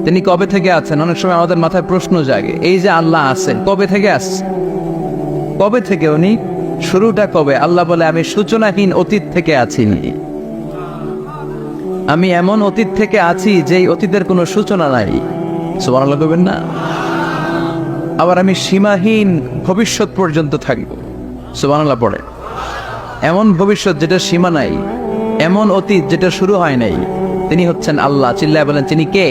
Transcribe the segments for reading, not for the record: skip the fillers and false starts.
তিনি কবে থেকে আছেন? অনেক সময় আমাদের মাথায় প্রশ্ন জাগে, এই যে আল্লাহ আছেন কবে থেকে আসছে? কবে থেকে উনি? শুরুটা কবে? আল্লাহ বলে, আমি সূচনাহীন অতীত থেকে আছি। আমি এমন অতীত থেকে আছি যেই অতীতের কোনো সূচনা নাই। সুবহানাল্লাহ বলবেন না? আবার আমি সীমাহীন ভবিষ্যৎ পর্যন্ত থাকবো। সুবহানাল্লাহ পড়ে। এমন ভবিষ্যৎ যেটা সীমা নাই, এমন অতীত যেটা শুরু হয় নাই, তিনি হচ্ছেন আল্লাহ। চিল্লায় বলেন, তিনি কে?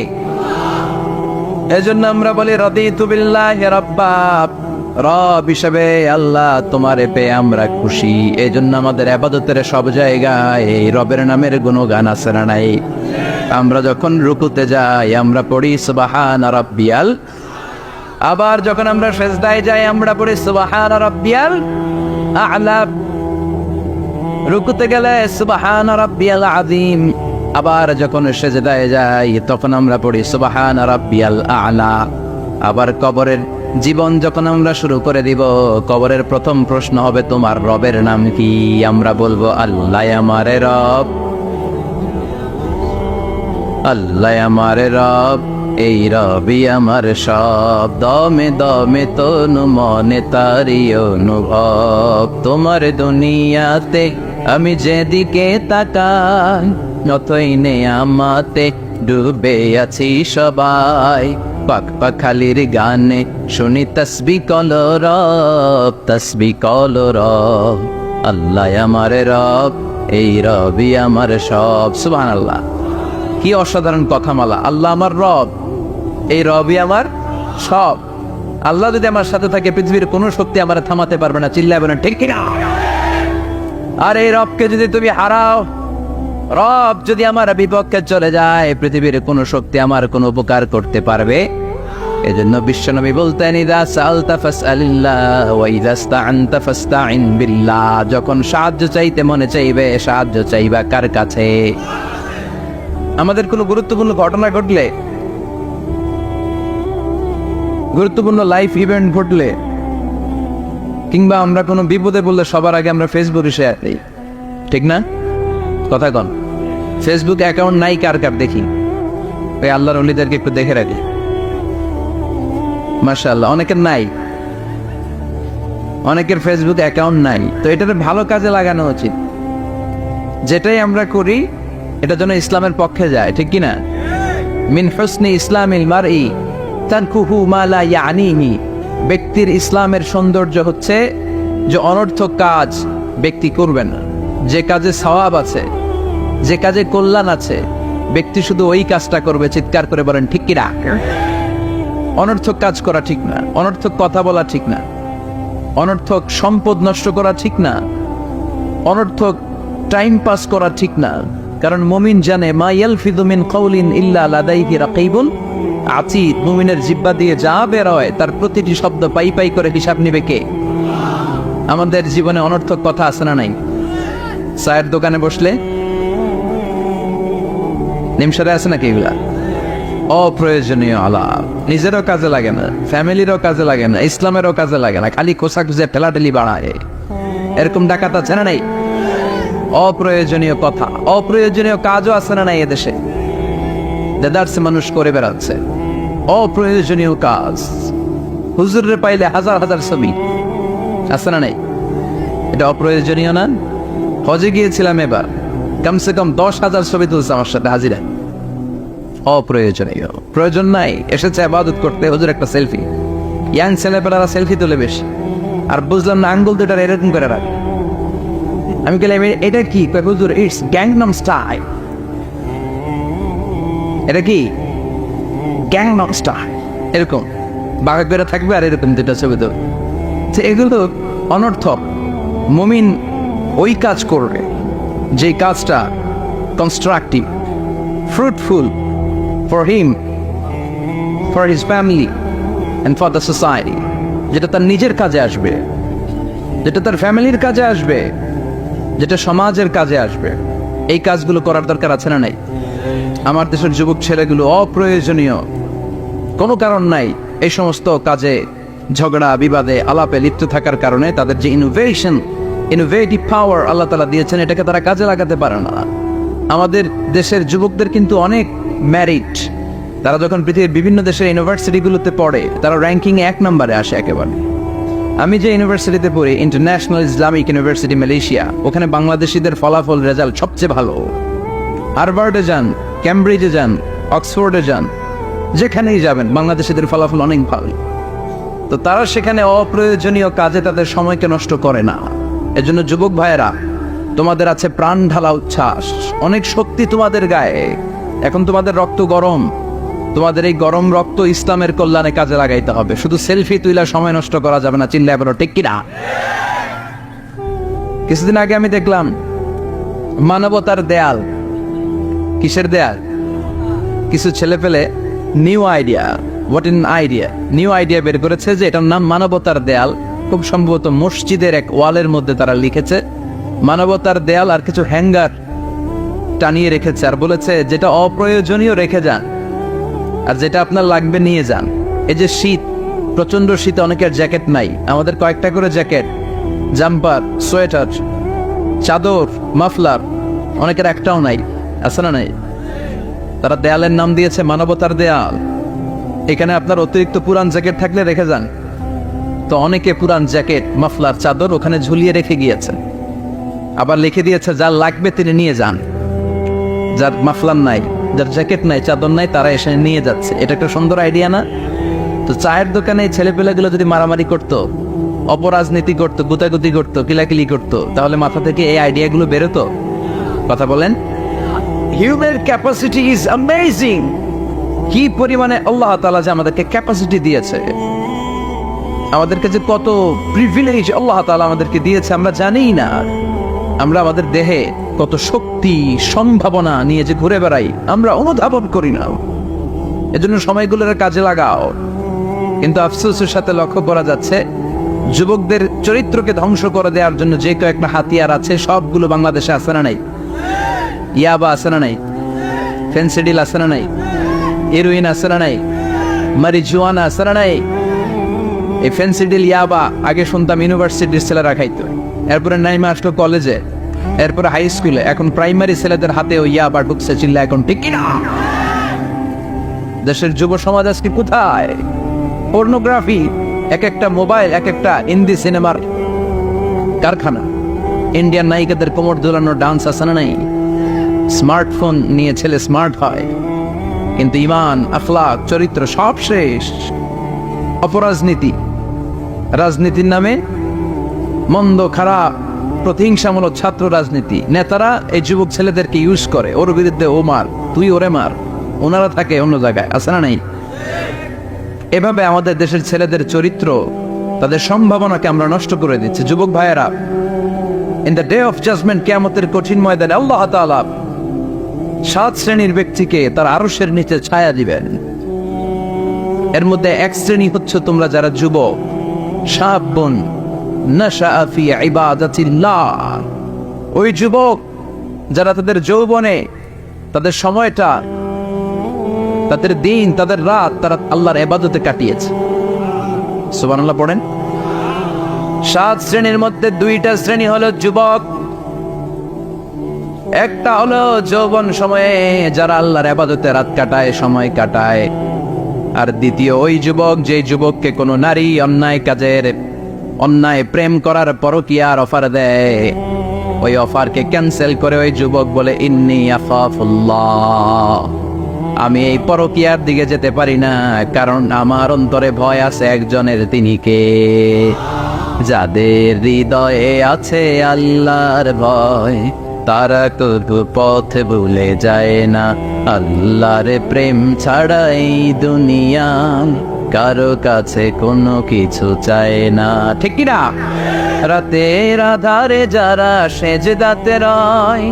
এজন্য আমরা বলি রাদিতু বিল্লাহি রাব্বা, রব হিসেবে আল্লাহ তোমারে পেয়ে আমরা খুশি। এই জন্য আমাদের ইবাদতের সব জায়গায় এই রবের নামের গুণগান আছে না নাই? আমরা যখন রুকুতে যাই আমরা পড়ি সুবহানা রাব্বিয়াল, আবার যখন আমরা সিজদায় যাই আমরা পড়ি সুবহানা রাব্বিয়াল আ'লা, রুকুতে গেলে সুবহানা রাব্বিয়াল আযীম, আবার যখন সিজদায় যাই তখন আমরা পড়ি সুবহানা রাব্বিয়াল আ'লা। আবার কবরের জীবন যখন আমরা শুরু করে দিব, কবরের প্রথম প্রশ্ন হবে, তোমার রবের নাম কি? আমরা বলবো, আল্লাহ আমারে রব, আল্লাহ আমারে রব, এই রবি আমার সব। দমে দমে তনু মনে তারি অনুভব, তোমার দুনিয়াতে আমি যেদিকে তাকাই অতই নেয়ামতে ডুবে আছি সবাই। পাক পাখালির গানে শুনি তসবিহ কলরব, তসবিহ কলরব, আল্লাহ আমারে রব, এই রবি আমার সব। সুবহানাল্লাহ, কি অসাধারণ কথামালা! আল্লাহ আমার রব, এই রবই আমার সব। আল্লাহ যদি আমার সাথে থাকে পৃথিবীর কোনো শক্তি আমার থামাতে পারবে না। চিল্লাবে না, ঠিক কিনা? আর এই রবকে যদি তুমি হারাও, রব যদি আমার বিপক্ষে চলে যায়, পৃথিবীর কোনো শক্তি আমার কোনো উপকার করতে পারবে? এজন্য বিশ্বনবী বলতেন, ইযা সাআলতা ফাসআলিল্লাহ ওয়া ইযা ইসতাআনতা ফাসতাইন বিল্লাহ। যখন সাহায্য চাইতে মনে চাইবে, সাহায্য চাইবা কার কাছে? আমাদের কোনো গুরুত্বপূর্ণ ঘটনা ঘটলে, গুরুত্বপূর্ণ লাইফ ইভেন্ট ঘটলে, কিংবা আমরা কোনো বিপদে পড়লে সবার আগে আমরা ফেসবুকে শেয়ার দিই, ঠিক না? কথা কন। ফেসবুক অ্যাকাউন্ট নাই কার কার দেখি? ওই আল্লাহর ওলিদেরকে একটু দেখে রাখি। মাশাআল্লাহ, অনেকের নাই, অনেকের ফেসবুক অ্যাকাউন্ট নাই। তো এটাতে ভালো কাজে লাগানো উচিত। যেটাই আমরা করি এটা যেন ইসলামের পক্ষে যায়, ঠিক কিনা? মিন হুসনি ইসলামিল মারই তারকুহু মা লা ইয়ানিহি। ব্যক্তির ইসলামের সৌন্দর্য হচ্ছে যে অনর্থক কাজ ব্যক্তি করবে না। যে কাজে সওয়াব আছে, যে কাজে কল্যাণ আছে, ব্যক্তি শুধু ওই কাজটা করবে। চিৎকার করে বলেন, ঠিক কিনা? অনর্থক কাজ করা ঠিক না, অনর্থক কথা বলা ঠিক না, অনর্থক সম্পদ নষ্ট করা ঠিক না, অনর্থক টাইম পাস করা ঠিক না। কারণ মুমিন জানে, মা ইয়ালফিযু মিন কাউলিন ইল্লা লাদাইহি রাকীবুন আতীদ। মুমিনের জিহ্বা দিয়ে যা বের হয় তার প্রতিটি শব্দ পাই পাই করে হিসাব নেবে কে? আমাদের জীবনে অনর্থক কথা আছে না নাই? চায়ের দোকানে বসলে নিমসারে আছে নাকি এগুলা? অপ্রয়োজনীয় আলাপ, নিজেরও কাজে লাগে না, ফ্যামিলিরও কাজে লাগে না, ইসলামেরও কাজে লাগে না, খালি খোসা খুঁজে ঠেলাঠেলি বাড়ায়। এরকম ডাকাত আছে না নাই? অপ্রয়োজনীয় কথা, অপ্রয়োজনীয় কাজও আছে না নাই এদেশে? দেদারসে মানুষ করে বেড়াচ্ছে অপ্রয়োজনীয় কাজ। হুজুরে পাইলে হাজার হাজার ছবি আছে না নাই? এটা অপ্রয়োজনীয় না? হজে গিয়েছিলাম এবার, কমসে কম 10,000 ছবি তুলছে আমার সাথে হাজিরা। অপ্রয়োজনীয়, প্রয়োজন নাই। এসেছে ইবাদত করতে, হুজুর একটা সেলফি। ইয়াং ছেলেপেলারা সেলফি তুলে বেশি। আর বুঝলাম না, আঙ্গুল দুটার এরকম করে রাখে। আমি বললাম, এটা কি? হুজুর, ইটস গ্যাংনাম স্টাইল। এটা কি? Gangnam style. এরকম বাঁকা করে থাকবে আর এরকম দুটা ছবি তো। এগুলো অনর্থক। মুমিন ওই কাজ করবে যে কাজটা constructive, fruitful for him, for his family and for the society. যেটা তার নিজের কাজে আসবে, যেটা তার ফ্যামিলির কাজে আসবে, যেটা সমাজের কাজে আসবে। এই কাজগুলো করার দরকার আছে না নাই? আমার দেশের যুবক ছেলেগুলো অপ্রয়োজনীয়, কোনো কারণ নাই এই সমস্ত কাজে ঝগড়া বিবাদে আলাপে লিপ্ত থাকার কারণে তাদের যে ইনোভেটিভ পাওয়ার আল্লাহ তাআলা দিয়েছেন, এটাকে তারা কাজে লাগাতে পারে না। আমাদের দেশের যুবকদের কিন্তু অনেক ম্যারিড, তারা যখন পৃথিবীর বিভিন্ন দেশের ইউনিভার্সিটিগুলোতে পড়ে তারা র্যাঙ্কিং 1 নম্বরে আসে একেবারে। আমি যে ইউনিভার্সিটিতে পড়ি, ইন্টারন্যাশনাল ইসলামিক ইউনিভার্সিটি মালয়েশিয়া, ওখানে বাংলাদেশিদের ফলাফল রেজাল্ট সবচেয়ে ভালো। হার্ভার্ডে যান, ক্যামব্রিজে যান, অক্সফোর্ডে যান, যেখানেই যাবেন বাংলাদেশিদের ফলাফল অনেক ভালো। তো তারা সেখানে অপ্রয়োজনীয় কাজে তাদের সময়কে নষ্ট করে না। এজন্য যুবক ভাইয়েরা, তোমাদের আছে প্রাণ ঢালা উচ্ছ্বাস, অনেক শক্তি তোমাদের গায়ে। এখন তোমাদের রক্ত গরম, তোমাদের এই গরম রক্ত ইসলামের কল্যাণে কাজে লাগাইতে হবে। শুধু সেলফি তুইলা সময় নষ্ট করা যাবে না, চিল্লায় বলো ঠিক কিনা। কিছুদিন আগে আমি দেখলাম মানবতার দেয়াল। কিসের দেয়াল? কিছু ছেলে পেলে নিউ আইডিয়া, নিউ আইডিয়া বের করেছে যে এটার নাম মানবতার দেয়াল। খুব সম্ভবত মসজিদের এক ওয়ালের মধ্যে তারা লিখেছে মানবতার দেয়াল, আর কিছু হ্যাঙ্গার টানিয়ে রেখেছে, আর বলেছে যেটা অপ্রয়োজনীয় রেখে যান, আর যেটা আপনার লাগবে নিয়ে যান। এই যে শীত, প্রচন্ড শীতে অনেকের জ্যাকেট নাই, আমাদের কয়েকটা করে জ্যাকেট, জাম্পার, সোয়েটার, চাদর, মাফলার, অনেকের একটাও নাই, আছে না নাই? তারা দেয়ালের নাম দিয়েছে মানবতার দেয়াল। এখানে আপনার অতিরিক্ত পুরান জ্যাকেট থাকলে রেখে যান। তো অনেকে পুরান জ্যাকেট, মাফলার, চাদর ওখানে ঝুলিয়ে রেখে গিয়েছে, আবার লিখে দিয়েছে যার লাগবে তিনি নিয়ে যান। যার মাফলার নাই, যার জ্যাকেট নাই, চাদর নাই, তারা এসে নিয়ে যাচ্ছে। এটা একটা সুন্দর আইডিয়া না? তো চায়ের দোকানে ছেলেপেলেগুলো যদি মারামারি করতো, অপরাজনীতি করতো, গুতাগুতি করতো, কিলাকিলি করতো, তাহলে মাথা থেকে এই আইডিয়াগুলো বেরোতো? কথা বলেন। Human capacity is amazing. কি পরিমাণে আল্লাহ তাআলা যে আমাদেরকে ক্যাপাসিটি দিয়েছে, আমাদেরকে যে কত প্রিভিলেজ আল্লাহ তাআলা আমাদেরকে দিয়েছে আমরা জানিই না। আমরা আমাদের দেহে কত শক্তি, সম্ভাবনা নিয়ে যে ঘুরে বেড়াই আমরা অনুধাবন করি না। এজন্য সময়গুলোর কাজে লাগাও। কিন্তু আফসোসের সাথে লক্ষ্য করা যাচ্ছে যুবকদের চরিত্রকে ধ্বংস করে দেওয়ার জন্য যে কয়েকটা হাতিয়ার আছে সবগুলো বাংলাদেশে আছে না নাই? ইয়াবা আছে না নাই? ফেন্সিডিল আছে না নাই? হেরোইন আছে না নাই? মারিজুয়ানা আছে না নাই? এই ফেন্সিডিল, ইয়াবা আগে শুনতাম ইউনিভার্সিটির ছেলেরা খাইতো, এরপরে নাইমা আসলো কলেজে, এরপরে হাই স্কুলে, এখন প্রাইমারি ছেলেদের হাতে ওই ইয়াবা ঢুকছে। চিল্লা এখন ঠিক কিনা? দেশের যুব সমাজ আজকে কোথায়? পর্নোগ্রাফি, এক একটা মোবাইল, এক একটা হিন্দি সিনেমার কারখানা। ইন্ডিয়ান নায়িকাদের কোমর দোলানো ডান্স আছে না নাই? স্মার্টফোন নিয়ে ছেলে স্মার্ট হয়, কিন্তু ইমান, আখলাক, চরিত্র সব শেষ। অপরাজনীতি, রাজনীতির নামে মন্দ, খারাপ, প্রতিহিংসামূলক ছাত্র রাজনীতি। নেতারা এই যুবক ছেলেদেরকে ইউজ করে, ওর বিরুদ্ধে ও মার, তুই ওরে মার, ওনারা থাকে অন্য জায়গায়, আছে না নাই? এভাবে আমাদের দেশের ছেলেদের চরিত্র, তাদের সম্ভাবনাকে আমরা নষ্ট করে দিচ্ছি। যুবক ভাইয়েরা, in the day of judgement, কিয়ামতের কঠিন ময়দানে আল্লাহ তাআলা 7 শ্রেণীর ব্যক্তিকে তার আরশের নিচে ছায়া দিবেন। এর মধ্যে এক শ্রেণী হচ্ছে তোমরা যারা যুবক, শাবুন নাশাআ ফি ইবাদাতিল্লাহ। ওই যুবক যারা তাদের যৌবনে, তাদের সময়টা, তাদের দিন, তাদের রাত তারা আল্লাহর ইবাদতে কাটিয়েছে। সুবহানাল্লাহ পড়েন। 7 শ্রেণীর মধ্যে 2টা শ্রেণী হলো যুবক। একটা হলো যৌবন সময়ে যারা আল্লাহর ইবাদতে রাত কাটায়, সময় কাটায়। আর দ্বিতীয় ওই যুবক, যে যুবককে কোনো নারী অন্যায় কাজের, অন্যায় প্রেম করার পরকীয়ার অফার দেয়, ওই অফারকে ক্যান্সেল করে ওই যুবক বলে ইন্নী আখাফুল্লাহ, আমি এই পরকীয়ার দিকে যেতে পারি না, কারণ আমার অন্তরে ভয় আছে একজনের, তিনি কে? যাদের হৃদয়ে আছে আল্লাহর ভয়, তারা কবু পথ ভুলে যায় না। আল্লাহর প্রেম ছাড়া এই দুনিয়া কারো কাছে কোনো কিছু চায় না, ঠিক কি না? রাতের আধারে যারা সেজদাতে রয়,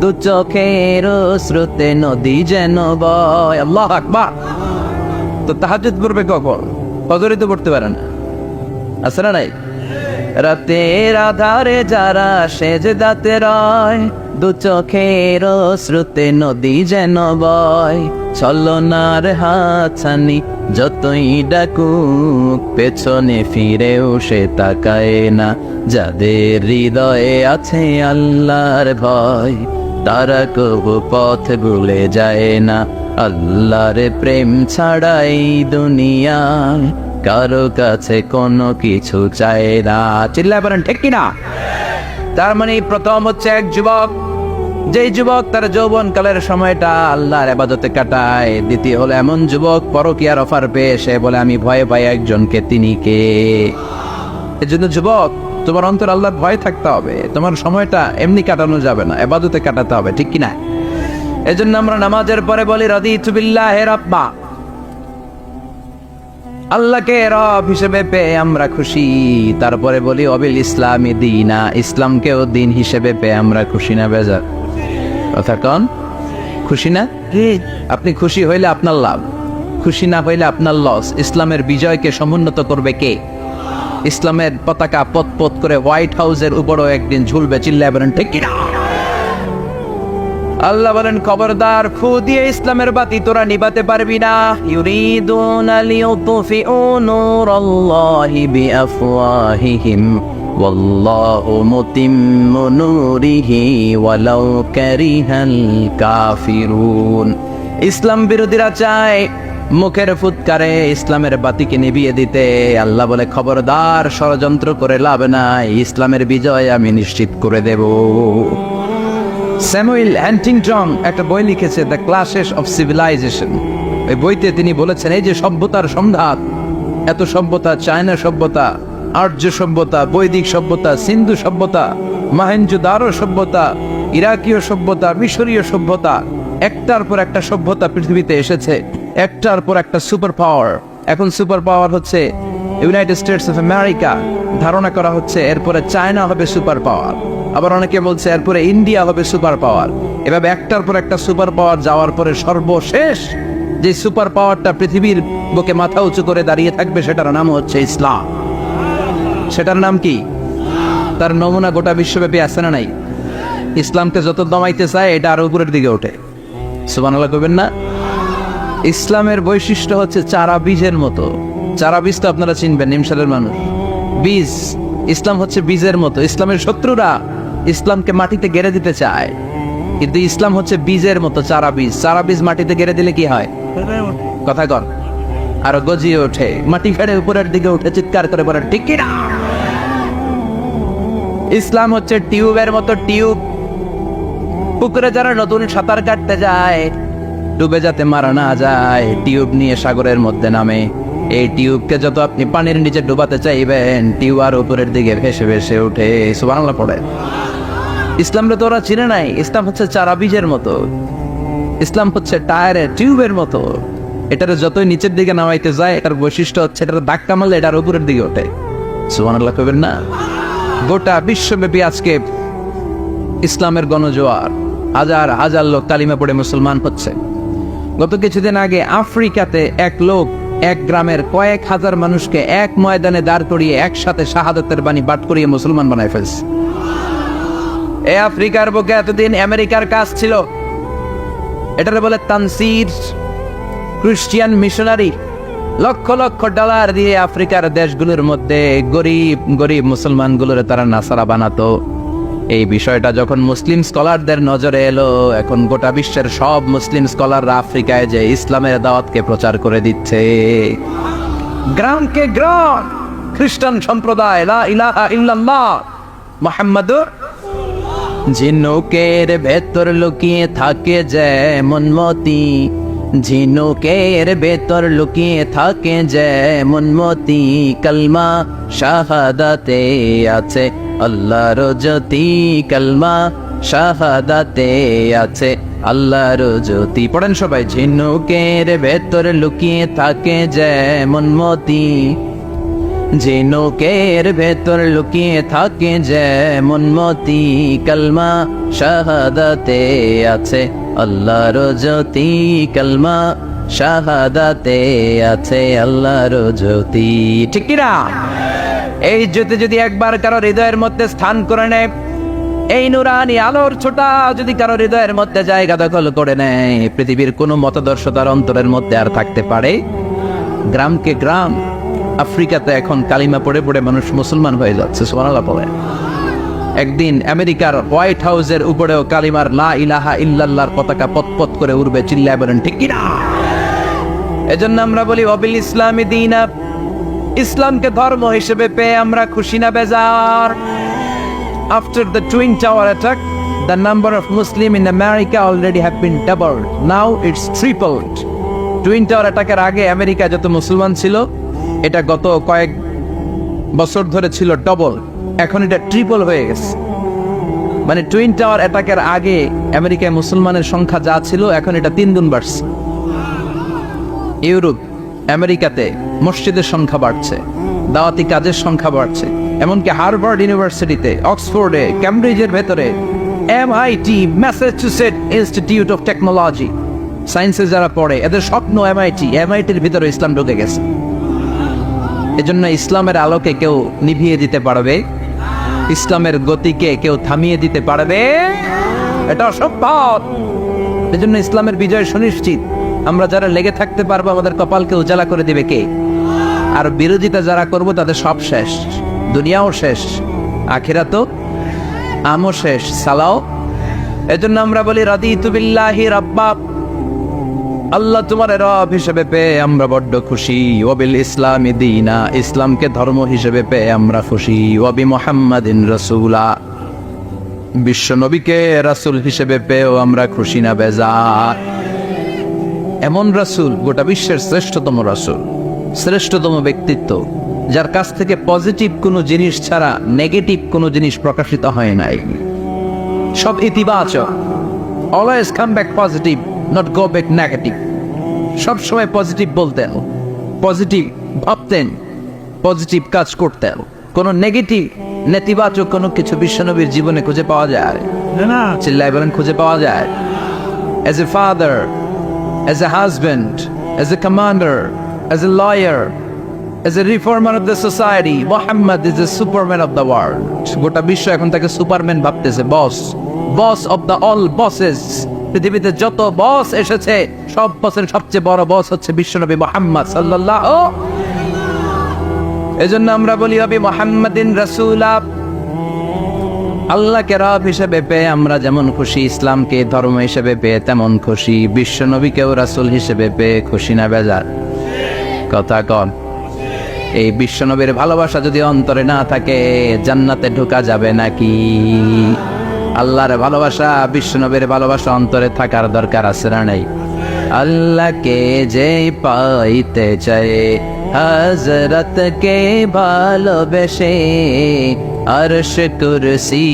দু চোখের স্রোতে নদী যেন বয়। আল্লাহু আকবার। তো তাহাজ্জুদ পড়বে কখন? ফজরে তো পড়তে পারে না, আছে না নাই? রাতের আধারে যারা সেজদাতে রয়, দু চোখের স্রোতে নদী যেন বয়। ছলনার হাতছানি যতই ডাকুক, পেছনে ফিরেও সে তাকায় না। যাদের হৃদয়ে আছে আল্লাহর ভয়, তারা কবু পথ ভুলে যায় না। আল্লাহর প্রেম ছাড়াই দুনিয়ায় কারো কাছে কোনো কিছু চায় না। চিল্লায় বলেন ঠিক কিনা? তার মানে প্রথম হচ্ছে এক যুবক, যেই যুবক তার যৌবন কালের সময়টা আল্লাহর ইবাদতে কাটায়। দ্বিতীয় হলো এমন যুবক পরকীয়ার অফার পেয়ে সে বলে আমি ভয়ে পাই একজনকে, তিনি কে? এজন্য যুবক, তোমার অন্তর আল্লাহর ভয় থাকতে হবে। তোমার সময়টা এমনি কাটানো যাবে না, ইবাদতে কাটাতে হবে, ঠিক কিনা? এজন্য আমরা নামাজের পরে বলি রাদিতু বিল্লাহি রাব্বা, আল্লাহকে রব হিসেবে পেয়ে আমরা খুশি। তারপরে বলি অবিল ইসলামি দীনা, ইসলামকেও দিন হিসেবে পেয়ে আমরা খুশি না বেজার? কথা কন, খুশি না? আপনি খুশি হইলে আপনার লাভ, খুশি না হইলে আপনার লস। ইসলামের বিজয়কে সমুন্নত করবে কে? ইসলামের পতাকা পত পত করে হোয়াইট হাউসের উপরও একদিন ঝুলবে। চিল্লায় বলেন ঠিক কিনা? আল্লাহ বলেন খবরদার, ফু দিয়ে ইসলামের বাতি তোরা নিভাতে পারবি না। ইউরিদুনা লিউতফিউ নূরাল্লাহি বিআফওয়াহিহিম ওয়াল্লাহু মুতিম্মু নূরিহি ওয়ালাউ কারিহাল কাফিরুন। ইসলাম বিরোধীরা চায় মুখের ফুৎকারে ইসলামের বাতিকে নিভিয়ে দিতে। আল্লাহ বলে খবরদার, ষড়যন্ত্র করে লাভ নাই, ইসলামের বিজয় আমি নিশ্চিত করে দেব। স্যামুয়েল হ্যান্টিংটন একটা বই লিখেছে, দ্য ক্লাশেস অফ সিভিলাইজেশন। এই বইতে তিনি বলেছেন এই যে সভ্যতার সংঘাত, এত সভ্যতা, চায়না সভ্যতা, আর্য সভ্যতা, বৈদিক সভ্যতা, সিন্ধু সভ্যতা, মহেঞ্জোদারো সভ্যতা, ইরাকীয় সভ্যতা, মিশরীয় সভ্যতা, একটার পর একটা সভ্যতা পৃথিবীতে এসেছে, একটার পর একটা সুপার পাওয়ার। এখন সুপার পাওয়ার হচ্ছে ইউনাইটেড স্টেটস অফ আমেরিকা, ধারণা করা হচ্ছে এরপরে চায়না হবে সুপার পাওয়ার, আবার অনেকে বলছে এরপরে ইন্ডিয়া হবে সুপার পাওয়ার। এভাবে একটার পর একটা সুপার পাওয়ার যাওয়ার পরে সর্বশেষ যে সুপার পাওয়ারটা পৃথিবীর বুকে মাথা উঁচু করে দাঁড়িয়ে থাকবে সেটার নাম হচ্ছে ইসলাম। সেটার নাম কি? তার নমুনা গোটা বিশ্বব্যাপী আছে না নাই? ইসলামকে যত দমাইতে চায় এটা আরো উপরের দিকে ওঠে। সুবহানাল্লাহ কইবেন না? ইসলামের বৈশিষ্ট্য হচ্ছে চারা বীজের মতো। চারা বীজ তো আপনারা চিনবেন, নিমসালের মানুষ। বীজ, ইসলাম হচ্ছে বীজের মতো। ইসলামের শত্রুরা ইসলামকে মাটিতে গেড়ে দিতে চায়, কিন্তু ইসলাম হচ্ছে বীজের মতো, চারা বীজ। চারা বীজ মাটিতে গেড়ে দিলে কি হয়? কথা কর, আরো গজিয়ে ওঠে, মাটি ফেড়ে উপরের দিকে উঠে চিৎকার করে বলে ঠিক কি না? ইসলাম হচ্ছে টিউবের মতো। টিউব, পুকুরে যারা নতুন সাঁতার কাটতে যায় ডুবে যাতে মারা না যায়, টিউব নিয়ে সাগরের মধ্যে নামে। এই টিউবকে যত আপনি পানির নিচে ডুবাতে চাইবেন, টিউব আর উপরের দিকে ভেসে ভেসে উঠে। সুবহানাল্লাহ পড়ে। ইসলামরে তো ওরা চিনে নাই। ইসলাম হচ্ছে চারা বীজের মতো, ইসলাম হচ্ছে টায়ারের টিউবের মতো। এটার যতই নিচের দিকে নামাইতে যায়, এটার বৈশিষ্ট্য হচ্ছে এটার ধাক্কা মারলে এটার উপরের দিকে ওঠে। সুবহানাল্লাহ কইবেন না? গোটা বিশ্বব্যাপী আজকে ইসলামের গণজোয়ার, হাজার হাজার লোক কালিমা পড়ে মুসলমান হচ্ছে। গত কিছুদিন আগে আফ্রিকাতে এক লোক এক গ্রামের কয়েক হাজার মানুষকে এক ময়দানে দাঁড় করিয়ে একসাথে শাহাদাতের বাণী পাঠ করিয়ে মুসলমান বানায় ফেলছে। এই আফ্রিকার বুকে এতদিন আমেরিকার কাজ ছিল, এটারে বলে Tansir, Christian missionary. Lakh lakh dollar দিয়ে আফ্রিকার দেশগুলোর মধ্যে গরিব গরিব মুসলমানগুলোরে তারা নাসারা বানাতো। এই বিষয়টা যখন মুসলিম স্কলারদের নজরে এলো, এখন গোটা বিশ্বের সব মুসলিম স্কলাররা আফ্রিকায় যে ইসলামের দাওয়াতকে প্রচার করে দিচ্ছে। গ্রামকে গ্রাম খ্রিস্টান সম্প্রদায় লা ইলাহা ইল্লাল্লাহ মুহাম্মাদুর। ঝিনুকের ভেতর লুকিয়ে থাকে যেমন মতি, ঝিনুকের ভেতর লুকিয়ে থাকে যেমন মতি, কলমা শাহাদাতে আছে আল্লাহর জ্যোতি, কলমা শাহাদাতে আছে আল্লাহর জ্যোতি। পড়েন সবাই। ঝিনুকের ভেতর লুকিয়ে থাকে যেমন মতি, ঝিনুকের ভেতর লুকিয়ে থাকে যেমন মতি, কলমা শাহাদাতে আছে আল্লাহর জ্যোতি, কলমা শাহাদাতে আছে আল্লাহর জ্যোতি। ঠিক কি না? এই জ্যোতি যদি একবার কারো হৃদয়ের মধ্যে স্থান করে নেয়, এই নুরানি আলোর ছোটা যদি কারো হৃদয়ের মধ্যে জায়গা দখল করে নেয়, পৃথিবীর কোনো মতাদর্শ তার অন্তরের মধ্যে আর থাকতে পারে? গ্রামকে গ্রাম আফ্রিকাতে এখন কালিমা পড়ে পড়ে মানুষ মুসলমান হয়ে যাচ্ছে। সুবহানাল্লাহ পড়ে। একদিন আমেরিকার হোয়াইট হাউসের উপরেও কালিমার লা ইলাহা ইল্লাল্লাহর পতাকা পতপত করে উড়বে, চিল্লায় বলেন ঠিক কিনা? এজন্য আমরা বলি ওয়াবিল ইসলামি দীনা, ইসলামকে ধর্ম হিসেবে পেয়ে আমরা খুশি না বেজার? After the twin tower attack, the number of Muslim in America already have been doubled. Now it's tripled. Twin tower অ্যাটাকের আগে আমেরিকা যত মুসলমান ছিল, এটা গত কয়েক বছর ধরে ছিল ডবল, এখন এটা ট্রিপল হয়ে গেছে। মানে টুইন টাওয়ার অ্যাটাকের আগে আমেরিকায় মুসলমানের সংখ্যা যা ছিল, এখন এটা 3 গুণ বাড়ছে। ইউরোপ, আমেরিকাতে মসজিদের সংখ্যা বাড়ছে, দাওয়াতি কাজের সংখ্যা বাড়ছে, এমনকি হার্ভার্ড ইউনিভার্সিটিতে, অক্সফোর্ডে, ক্যামব্রিজের ভেতরে, MIT, Massachusetts institute of technology, সায়েন্সে যারা পড়ে এদের স্বপ্ন এমআইটির ভিতরে ইসলাম ঢুকে গেছে। এজন্য ইসলামের আলোকে কেউ নিভিয়ে দিতে পারবে? ইসলামের গতিকে কেউ থামিয়ে দিতে পারবে? এটা অসম্ভব। এজন্য ইসলামের বিজয় সুনিশ্চিত। আমরা যারা লেগে থাকতে পারবো, আমাদের কপালকে উজালা করে দিবে কে? আর বিরোধিতা যারা করবো তাদের সব শেষ, দুনিয়াও শেষ, আখিরাতও আমও শেষ, সালাও। এজন্য আমরা বলি রাদিতু বিল্লাহি রাব্বা, আল্লাহ তোমার রব হিসেবে পেয়ে আমরা বড্ড খুশি। ওয়াবিল ইসলামি দীনা, ইসলামকে ধর্ম হিসেবে পেয়ে আমরা খুশি। ওয়াবি মুহাম্মাদিন রাসূলা, বিশ্ব নবীকে রাসূল হিসেবে পেয়েও আমরা খুশি না বেজার? এমন রাসূল, গোটা বিশ্বের শ্রেষ্ঠতম রাসূল, শ্রেষ্ঠতম ব্যক্তিত্ব, যার কাছ থেকে পজিটিভ কোনো জিনিস ছাড়া নেগেটিভ কোনো জিনিস প্রকাশিত হয় নাই। সব ইতিবাচক, always come back positive, not go back negative. সব সময় পজিটিভ বলতেন, পজিটিভ ভাবতেন, পজিটিভ কাজ করতেন। কোনো নেগেটিভ, নেতিবাচক কোনো কিছু বিশ্বনবীর জীবনে খুঁজে পাওয়া যায় না? চিল্লায় বলেন খুঁজে পাওয়া যায়? As a father, as a husband, as a commander, as a lawyer, as a reformer of the society, Muhammad is the superman of the world. গোটা বিশ্ব এখন তাকে সুপারম্যান ভাবতেছে, বস অফ দ্য অল বসেস। পৃথিবীতে যত বস এসেছে, সব বসের সবচেয়ে বড় বস হচ্ছে বিশ্বনবী মুহাম্মদ সাল্লাল্লাহু। এজন্য আমরা বলি নবী মুহাম্মাদিন রাসূলা। আল্লাহকে রব হিসেবে পেয়ে আমরা যেমন খুশি, ইসলামকে ধর্ম হিসেবে পেয়ে তেমন খুশি। বিশ্বনবীকেও রাসূল হিসেবে পেয়ে খুশি না বেজার? কথা কন। এই বিশ্বনবীর ভালোবাসা যদি অন্তরে না থাকে, জান্নাতে ঢোকা যাবে নাকি? আল্লাহর ভালোবাসা, বিশ্বনবীর ভালোবাসা অন্তরে থাকার দরকার আছে না নাই? আল্লাহকে যে পাইতে চায়, হযরতকে ভালোবেসে, আরশ কুরসি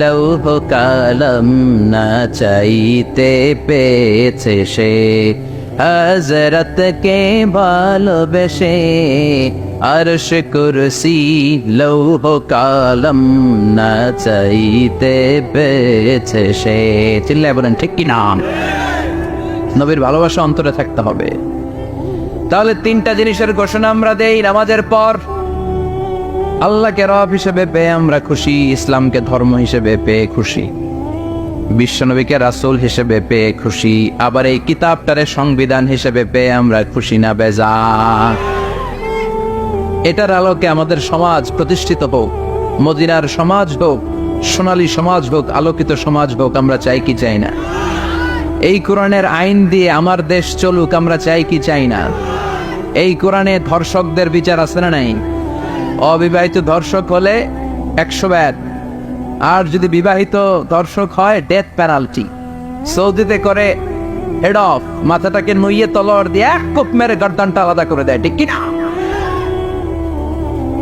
লৌহ কালাম না চাইতে পেয়েছে সে। হযরতকে ভালোবেসে, আরশ কুরসি লৌহ কালাম না চাইতে পেয়েছে সে। চিল্লায় বলেন ঠিক কি না? নবীর ভালোবাসা অন্তরে থাকতে হবে। তাহলে 3টা জিনিসের ঘোষণা আমরা দেই নামাজের পর। আল্লাহকে রব হিসেবে পেয়ে আমরা খুশি, ইসলামকে ধর্ম হিসেবে পেয়ে খুশি, বিশ্বনবীকে রাসূল হিসেবে পেয়ে খুশি, আবার এই কিতাবটারে সংবিধান হিসেবে পেয়ে আমরা খুশি না বেজার? এটার আলোকে আমাদের সমাজ প্রতিষ্ঠিত হোক, মদিনার সমাজ হোক, সোনালী সমাজ হোক, আলোকিত সমাজ হোক। আমরা চাই কি চাই না? এই কোরআনের আইন দিয়ে আমার দেশ চলুক, আমরা চাই কি চাই না? এই কোরআনে ধর্ষকদের বিচার আছে না নাই? অবিবাহিত ধর্ষক হলে 100 ব্যাট, আর যদি বিবাহিত ধর্ষক হয় ডেথ পেনাল্টি। সৌদিতে করে হেড অফ, মাথাটাকে নুইয়ে তলোয়ার দিয়ে এক কোপ মেরে গর্দানটা আলাদা করে দেয়, ঠিক কিনা?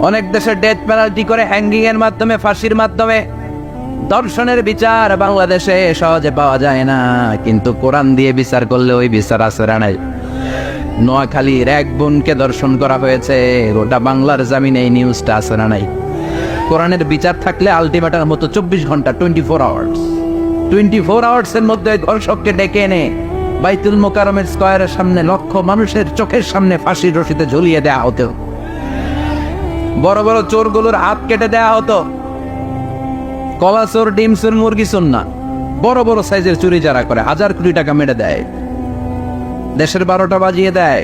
অনেক দেশে ডেথ পেনাল্টি করে হ্যাঙ্গিং এর মাধ্যমে, ফাঁসির মাধ্যমে। দর্শনের বিচার বাংলাদেশে সহজে পাওয়া যায় না, কিন্তু কোরআন দিয়ে বিচার করলে ওই বিচার আছে না নাই? নোয়াখালীর এক বোনকে দর্শন করা হয়েছে, গোটা বাংলার জামিনে এই নিউজটা আছে না নাই? কোরআনের বিচার থাকলে আলটিমেটার মতো 24 ঘন্টা, 24 আওয়ার্স এর মধ্যে ধর্ষককে ডেকে এনে বাইতুল মোকাররমের স্কয়ারের সামনে লক্ষ মানুষের চোখের সামনে ফাঁসির রশিতে ঝুলিয়ে দেওয়া হতো। বড় বড় চোরগুলোর হাত কেটে দেওয়া হতো। কলা চোর, ডিম চোর, মুরগি চোর না, বড় বড় সাইজের চুরি যারা করে 1000 কোটি টাকা মেরে দেয়, দেশের 12টা বাজিয়ে দেয়,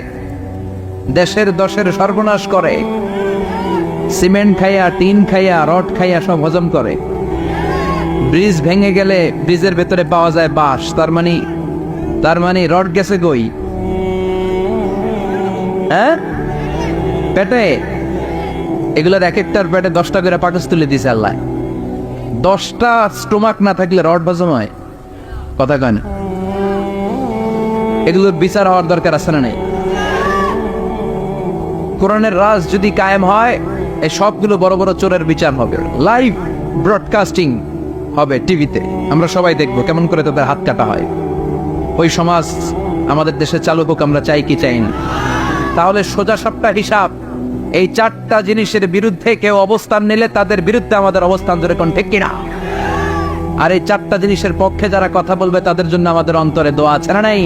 দেশের 10-এর সর্বনাশ করে, সিমেন্ট খাইয়া, টিন খাইয়া, রড খাইয়া সব হজম করে। ব্রিজ ভেঙে গেলে ব্রিজের ভেতরে পাওয়া যায় বাঁশ, তার মানে রড গেছে কই? হ্যাঁ, পেটে। এগুলোর এক একটার পেটে 10টা করে পাকস তুলে দিয়েছে আল্লাহ। 10টা স্টোমাক না থাকলে রড হজম হয়? কথা কয় না। এগুলোর বিচার হওয়ার দরকার আছে না নাই? কোরআনের রাজ যদি কায়েম হয়, এই সবগুলো বড় বড় চোরের বিচার হবে, লাইভ ব্রডকাস্টিং হবে টিভিতে, আমরা সবাই দেখবো কেমন করে তাদের হাত কাটা হয়। ওই সমাজ আমাদের দেশে চালু হোক, আমরা চাই কি চাই না? তাহলে সোজা সাপটা হিসাব, এই 4টা জিনিসের বিরুদ্ধে কেউ অবস্থান নিলে তাদের বিরুদ্ধে আমাদের অবস্থান ধরে কোন ঠিক কিনা? আর এই 4টা জিনিসের পক্ষে যারা কথা বলবে তাদের জন্য আমাদের অন্তরে দোয়া আছে না নাই?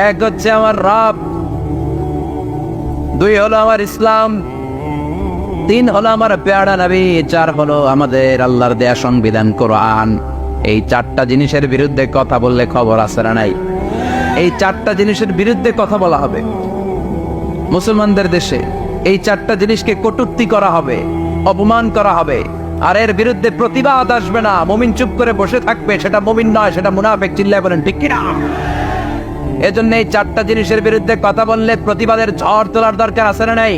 এক হচ্ছে আমার রব, 2 হলো আমার ইসলাম, 3 হলো আমার পেয়ারা নবী, 4 হলো আমাদের আল্লাহর দেয়া সংবিধান কোরআন। এই 4টা জিনিসের বিরুদ্ধে কথা বললে খবর আছে না নাই? এই 4টা জিনিসের বিরুদ্ধে কথা বলা হবে মুসলমানদের দেশে। এই 4টা জিনিসকে কটূক্তি করা হবে, অপমান করা হবে, আর এর বিরুদ্ধে প্রতিবাদ আসবে না। মুমিন চুপ করে বসে থাকবে, সেটা মুমিন নয়, সেটা মুনাফিক। চিল্লায় বলেন ঠিক কিনা? এজন্য এই 4টা জিনিসের বিরুদ্ধে কথা বললে প্রতিবাদের ঝড় তোলার দরকার আছে না নাই?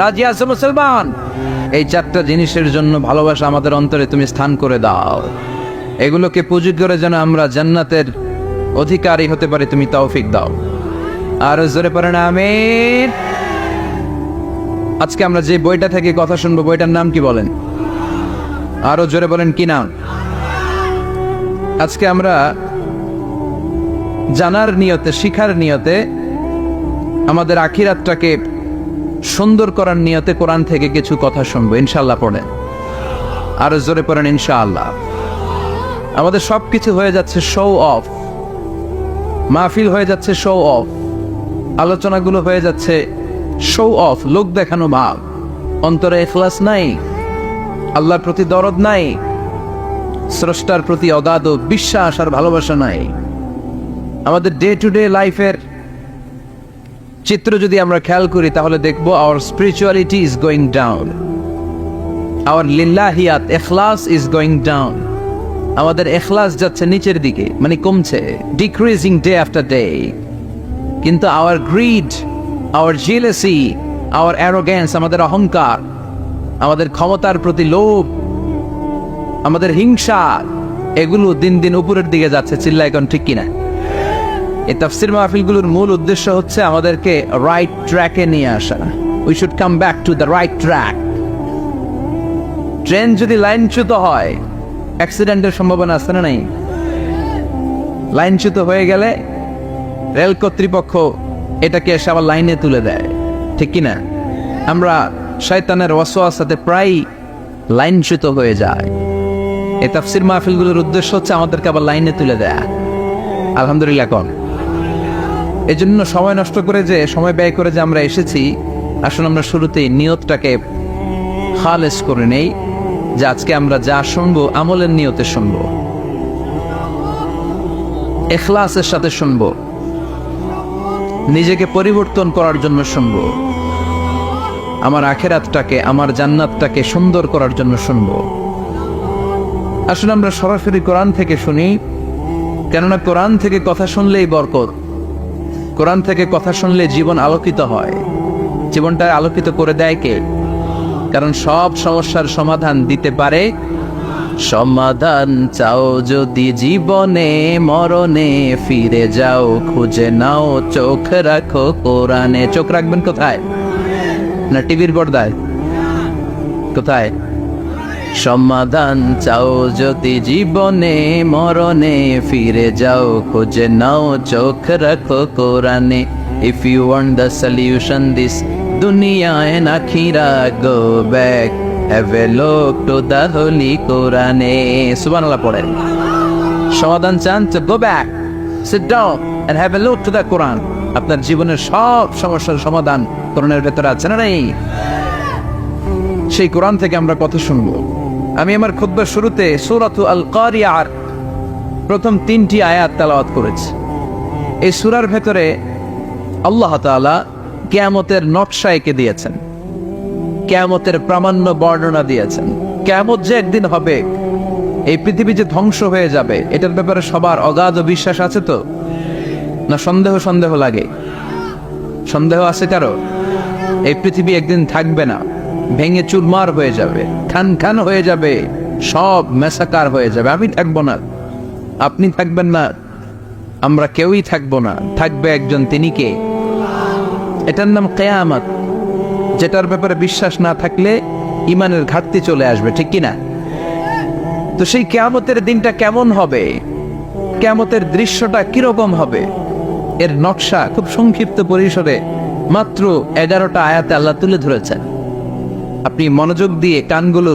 রাজি আছো মুসলমান? এই 4টা জিনিসের জন্য ভালোবাসা আমাদের অন্তরে তুমি স্থান করে দাও। এগুলোকে পুঁজি করে যেন আমরা জান্নাতের অধিকারী হতে পারি, তুমি তৌফিক দাও। আর জোরে পড়েন আমিন। আজকে আমরা যে বইটা থেকে কথা শুনবো, বইটার নাম কি বলেন? আরো জোরে বলেন, কি নাম? আজকে আমরা জানার নিয়তে, শিখার নিয়তে, আমাদের আখিরাতটাকে সুন্দর করার নিয়তে কোরআন থেকে কিছু কথা শুনবো ইনশাআল্লাহ। পড়েন, আরো জোরে পড়েন ইনশাআল্লাহ। আমাদের সবকিছু হয়ে যাচ্ছে শো অফ, মাহফিল হয়ে যাচ্ছে শো অফ, আলোচনাগুলো হয়ে যাচ্ছে শো অফ, লোক দেখানো ভাব। অন্তরে ইখলাস নাই, আল্লাহর প্রতি দরদ নাই, স্রষ্টার প্রতি অগাধ বিশ্বাস আর ভালোবাসা নাই। আমাদের ডে টু ডে লাইফের চিত্র যদি আমরা খেয়াল করি তাহলে দেখবো our spirituality is going down, our লিল্লাহিয়াত, ইখলাস ইজ গোয়িং ডাউন। আমাদের ইখলাস যাচ্ছে নিচের দিকে, মানে কমছে, ডিক্রিজিং ডে আফটার ডে। কিন্তু our greed, our jealousy, our arrogance, আমাদের অহংকার, আমাদের ক্ষমতার প্রতি লোভ, আমাদের হিংসা, এগুলো দিন দিন উপরের দিকে যাচ্ছে। চিল্লায় এখন ঠিক কিনা? এই তাফসির মাহফিলগুলোর মূল উদ্দেশ্য হচ্ছে আমাদেরকে রাইট ট্র্যাকে নিয়ে আসা। We should come back to the right track. Train যদি লাইনচ্যুত হয়, অ্যাক্সিডেন্টের সম্ভাবনা আছে না নাই? লাইনচ্যুত হয়ে গেলে রেল কর্তৃপক্ষ এটাকে এসে আবার লাইনে তুলে দেয়, ঠিক কিনা? আমরা শয়তানের ওয়াসওয়াসাতে প্রায় লাইনচ্যুত হয়ে যায়। এই তাফসির মাহফিলগুলোর উদ্দেশ্য হচ্ছে আমাদেরকে আবার লাইনে তুলে দেয়া। আলহামদুলিল্লাহ কন। এই জন্য সময় নষ্ট করে, যে সময় ব্যয় করে যে আমরা এসেছি, আসলে আমরা শুরুতেই নিয়তটাকে খালেস করে নেই, যে আজকে আমরা যা শুনবো আমলের নিয়তে শুনবো, ইখলাসের সাথে শুনবো, নিজেকে পরিবর্তন করার জন্য শুনবো, আমার আখিরাতটাকে, আমার জান্নাতটাকে সুন্দর করার জন্য শুনবো। আসলে আমরা সরাসরি কোরআন থেকে শুনি, কেননা কোরআন থেকে কথা শুনলেই বরকত। কোরআন থেকে কথা শুনলে জীবন আলোকিত হয়। জীবনটা আলোকিত করে দেয় কে? কারণ সব সমস্যার সমাধান দিতে পারে। সমাধান চাও যদি জীবনে, মরণে ফিরে যাও, খুঁজে নাও, চোখ রাখো কোরআনে। চোখ রাখবেন কোথায়? না টিভির পর্দায়? কোথায়? সমাধান চাও যদি জীবনে, মরণে ফিরে যাও, খুঁজে নাও, চোখ রাখো কোরআনে। If you want the solution this dunya and akhirah, go back, have a look to the holy Quran. Subhanallah পড়েন। সমাধান চান তো go back, sit down and have a look to the Quran. আপনার জীবনের সব সমস্যার সমাধান কোরআনের ভেতরে আছে না নাই? সেই কোরআন থেকে আমরা কথা শুনবো। আমি আমার খুতবার শুরুতে সূরাতু আল কারিয়ার প্রথম 3টি আয়াত তেলাওয়াত করেছি। এই সূরার ভেতরে আল্লাহ তাআলা কিয়ামতের নকশা এঁকে দিয়েছেন, কিয়ামতের প্রামাণ্য বর্ণনা দিয়েছেন। কিয়ামত যে একদিন হবে এই পৃথিবী যে ধ্বংস হয়ে যাবে এটার ব্যাপারে সবার অগাধ বিশ্বাস আছে তো, না সন্দেহ সন্দেহ লাগে? সন্দেহ আছে কারো? এই পৃথিবী একদিন থাকবে না, ভেঙে চুরমার হয়ে যাবে, খান খান হয়ে যাবে, সব মেসাকার হয়ে যাবে। আমি থাকবো না, আপনি থাকবেন না, আমরা কেউই থাকবো না, থাকবে একজন, তিনি কে? এটার নাম কিয়ামত, যেটার ব্যাপারে বিশ্বাস না থাকলে ইমানের ঘাটতি চলে আসবে, ঠিক কিনা? তো সেই কিয়ামতের দিনটা কেমন হবে, কিয়ামতের দৃশ্যটা কিরকম হবে, এর নকশা খুব সংক্ষিপ্ত পরিসরে মাত্র 11টা আয়াতে আল্লাহ তুলে ধরেছেন। আপনি মনোযোগ দিয়ে কানগুলো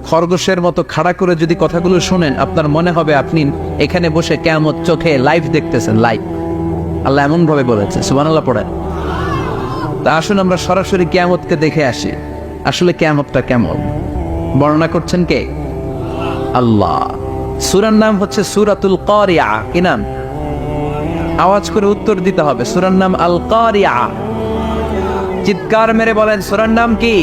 খরগোশের মতো খাড়া করে যদি কথাগুলো শোনেন, আপনার মনে হবে আপনি এখানে বসে কিয়ামত চোখে লাইভ দেখতেছেন, লাইভ। আল্লাহ এমন ভাবে বলেছে, সুবহানাল্লাহ পড়েন। তা আসুন আমরা সরাসরি কিয়ামতকে দেখে আসি, আসলে কিয়ামতটা কেমন। বর্ণনা করছেন কে? আল্লাহ। সূরার নাম হচ্ছে সূরাতুল কারিয়া। কি নাম? আওয়াজ করে উত্তর দিতে হবে। সূরার নাম আল কারিয়া। চিৎকার মেরে বলেন, সূরার নাম কি?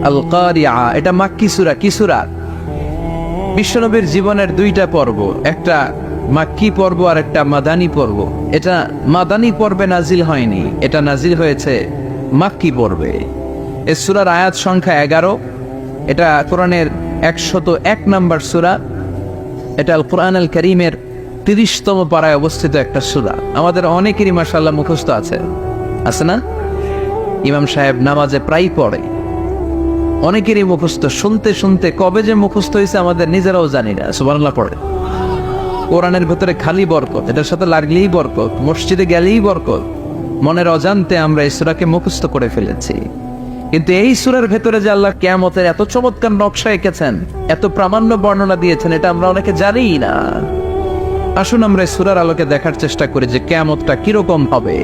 আল কারিয়া। এটা মাক্কি সূরা। কি সূরা? বিশ্বনবীর জীবনের দুইটা পর্ব, একটা মাক্কি পর্ব আর একটা মাদানী পর্ব। এটা মাদানী পর্বে নাজিল হয়নি, এটা নাজিল হয়েছে মাক্কি পর্বে। এই সূরার আয়াত সংখ্যা 11। এটা কোরআনের 101 নম্বর সূরা। এটা আল কোরআন আল কারীমের 30তম পারায় অবস্থিত একটা সূরা। আমাদের অনেকেরই মাশাআল্লাহ মুখস্থ আছে, আছে না? ইমাম সাহেব নামাজে প্রায় পড়ে, অনেকেরই মুখস্থ। শুনতে শুনতে কবে যে মুখস্থ হয়েছে আমাদের নিজেরাও জানি না। সুবহানাল্লাহ পড়ে। কোরআনের ভেতরে খালি বরকত, এটার সাথে লাগলেই বরকত, মসজিদে গেলেই বরকত। মনের অজান্তে আমরা এই সূরাকে মুখস্থ করে ফেলেছি। কিন্তু এই সূরার ভেতরে যে আল্লাহ কিয়ামতের এত চমৎকার নকশা এঁকেছেন, এত প্রামাণ্য বর্ণনা দিয়েছেন, এটা আমরা অনেকে জানিই না। আসুন আমরা এই সূরার আলোকে দেখার চেষ্টা করি যে কিয়ামতটা কিরকম হবে।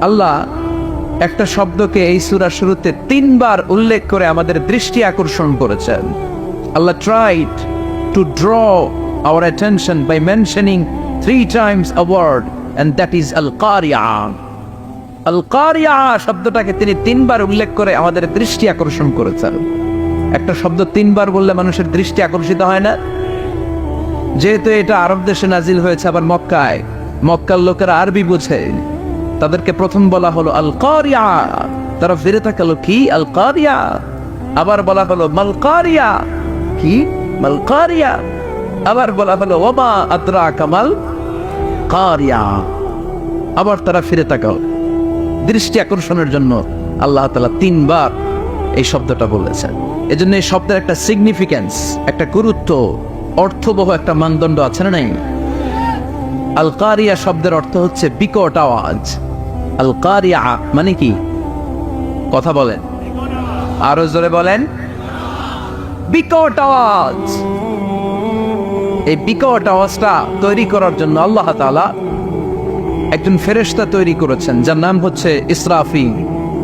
আল্লাহ একটা শব্দকে এই সূরার শুরুতে 3 বার উল্লেখ করে আমাদের দৃষ্টি আকর্ষণ করেছেন। আল্লাহ tried to draw our attention by mentioning 3 times a word, and that is al-qari'ah. al-qari'ah শব্দটাকে তিনি 3 বার উল্লেখ করে আমাদের দৃষ্টি আকর্ষণ করেছেন। একটা শব্দ 3 বার বললে মানুষের দৃষ্টি আকর্ষিত হয় না? যেহেতু এটা আরব দেশে নাজিল হয়েছে, আবার মক্কায়, মক্কার লোকেরা আরবি বুঝে, তাদেরকে প্রথম বলা হলো আল কারিয়া। তারা ফিরে তাকালো, কি আল কারিয়া? আবার বলা হলো মাল কারিয়া। কি মাল কারিয়া? আবার বলা হলো ওমা আদরাকা মাল কারিয়া। আবার তারা ফিরে তাকালো। দৃষ্টি আকর্ষণের জন্য আল্লাহ তাআলা 3 বার এই শব্দটা বলেছেন। এজন্য এই শব্দের একটা সিগনিফিকেন্স, একটা গুরুত্ব, অর্থবহ একটা মানদণ্ড আছে না নাই? আল কারিয়া শব্দের অর্থ হচ্ছে বিকট আওয়াজ। আল কারিয়া মানে কি? কথা বলেন, আরো জোরে বলেন। বিকট আওয়াজ। এই বিকট আওয়াজটা তৈরি করার জন্য আল্লাহ তাআলা একজন ফেরেশতা তৈরি করেছেন, যার নাম হচ্ছে ইসরাফিল।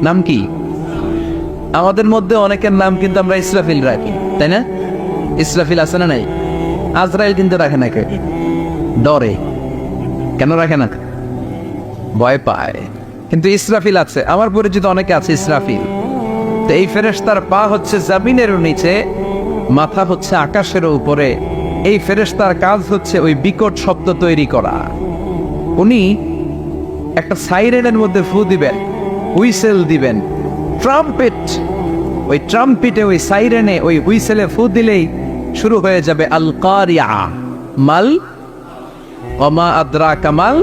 নাম কি? আমাদের মধ্যে অনেকের নাম কিন্তু আমরা ইসরাফিল রাখি, তাই না? ইসরাফিল আছে না নাই? আজরাইল কিন্তু রাখে না। কে ডরে? কেন রাখে না? ভয় পায়। কিন্তু ইসরাফিল আছে, আমার পরিচিত অনেকে আছে ইসরাফিল। তো এই ফেরেশতার পা হচ্ছে জমিনের নিচে, মাথা হচ্ছে আকাশের উপরে। এই ফেরেশতার কাজ হচ্ছে ওই বিকট শব্দ তৈরি করা। উনি একটা সাইরেনের মধ্যে ফু দিবেন, হুইসেল দিবেন, ট্রাম্পেট। ওই ট্রাম্পেটে, ওই সাইরেনে, ওই হুইসেলে ফু দিলেই শুরু হয়ে যাবে আল কারিয়া। মাল ওমা আদরাকা মাল।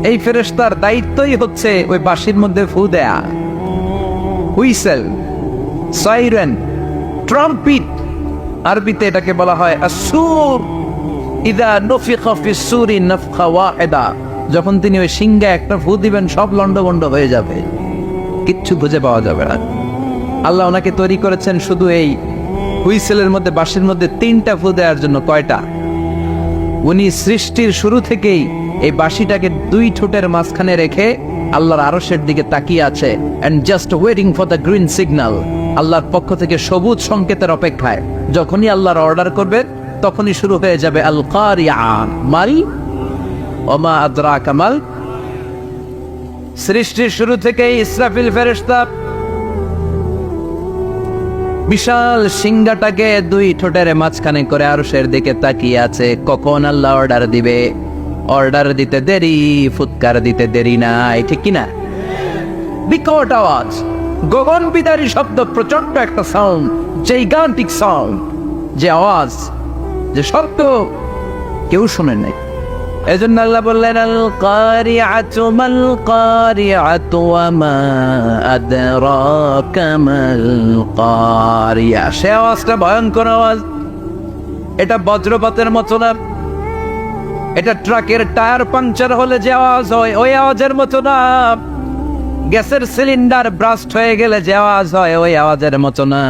এই ফেরেশতার দায়িত্বই হচ্ছে ওই বাঁশির মধ্যে ফু দেয়া। হুইসেল, সাইরেন, ট্রাম্পেট, আরবিতে এটাকে বলা হয় আসসুর। ইদা নুফিখা ফিস সূরি নাফখা ওয়াহিদা। যখন তিনি ওই সিংহে একটা ফু দিবেন, সব লন্ডভন্ড হয়ে যাবে, কিচ্ছু খুঁজে পাওয়া যাবে না। আল্লাহ ওনাকে তৈরি করেছেন শুধু এই হুইসেলের মধ্যে, বাঁশির মধ্যে 3টা ফু দেওয়ার জন্য। কয়টা? উনি সৃষ্টির শুরু থেকেই এই বাঁশিটাকে 2 ঠোঁটের মাঝখানে রেখে আল্লাহর আরশের দিকে তাকিয়ে আছে, and just waiting for the green signal. আল্লাহর পক্ষ থেকে সবুজ সংকেতের অপেক্ষায়। যখনই আল্লাহর অর্ডার করবে তখনই শুরু হয়ে যাবে আল কারিয়া। মাল ওমা আদরাকা মাল। সৃষ্টির শুরু থেকেই ইসরাফিল ফেরেশতা বিশাল সিংহাটাকে দুই ঠোঁটের মাঝখানে করে আরশের দিকে তাকিয়ে আছে, কখন আল্লাহ অর্ডার দিবে। অর্ডার দিতে দেরি, ফুৎকার দিতে দেরি নাই, ঠিক কিনা? বিকট আওয়াজ, গগন বিদারী শব্দ, প্রচন্ড একটা সাউন্ড, জাইগান্টিক সাউন্ড, যে আওয়াজ, যে শব্দ কেউ শুনে নাই। এজন্য আল্লাহ বললেন, আল কারিআতু মাল কারিআতু ওয়া মা আদরাকা মাল কারিয়া। সে আওয়াজটা ভয়ঙ্কর আওয়াজ। এটা বজ্রপাতের মতো না, এটা ট্রাকের টায়ার পাংচার হলে যে আওয়াজ হয় ওই আওয়াজের মতো না, গ্যাসের সিলিন্ডার ব্রাস্ট হয়ে গেলে যে আওয়াজ হয় ওই আওয়াজের মতো না,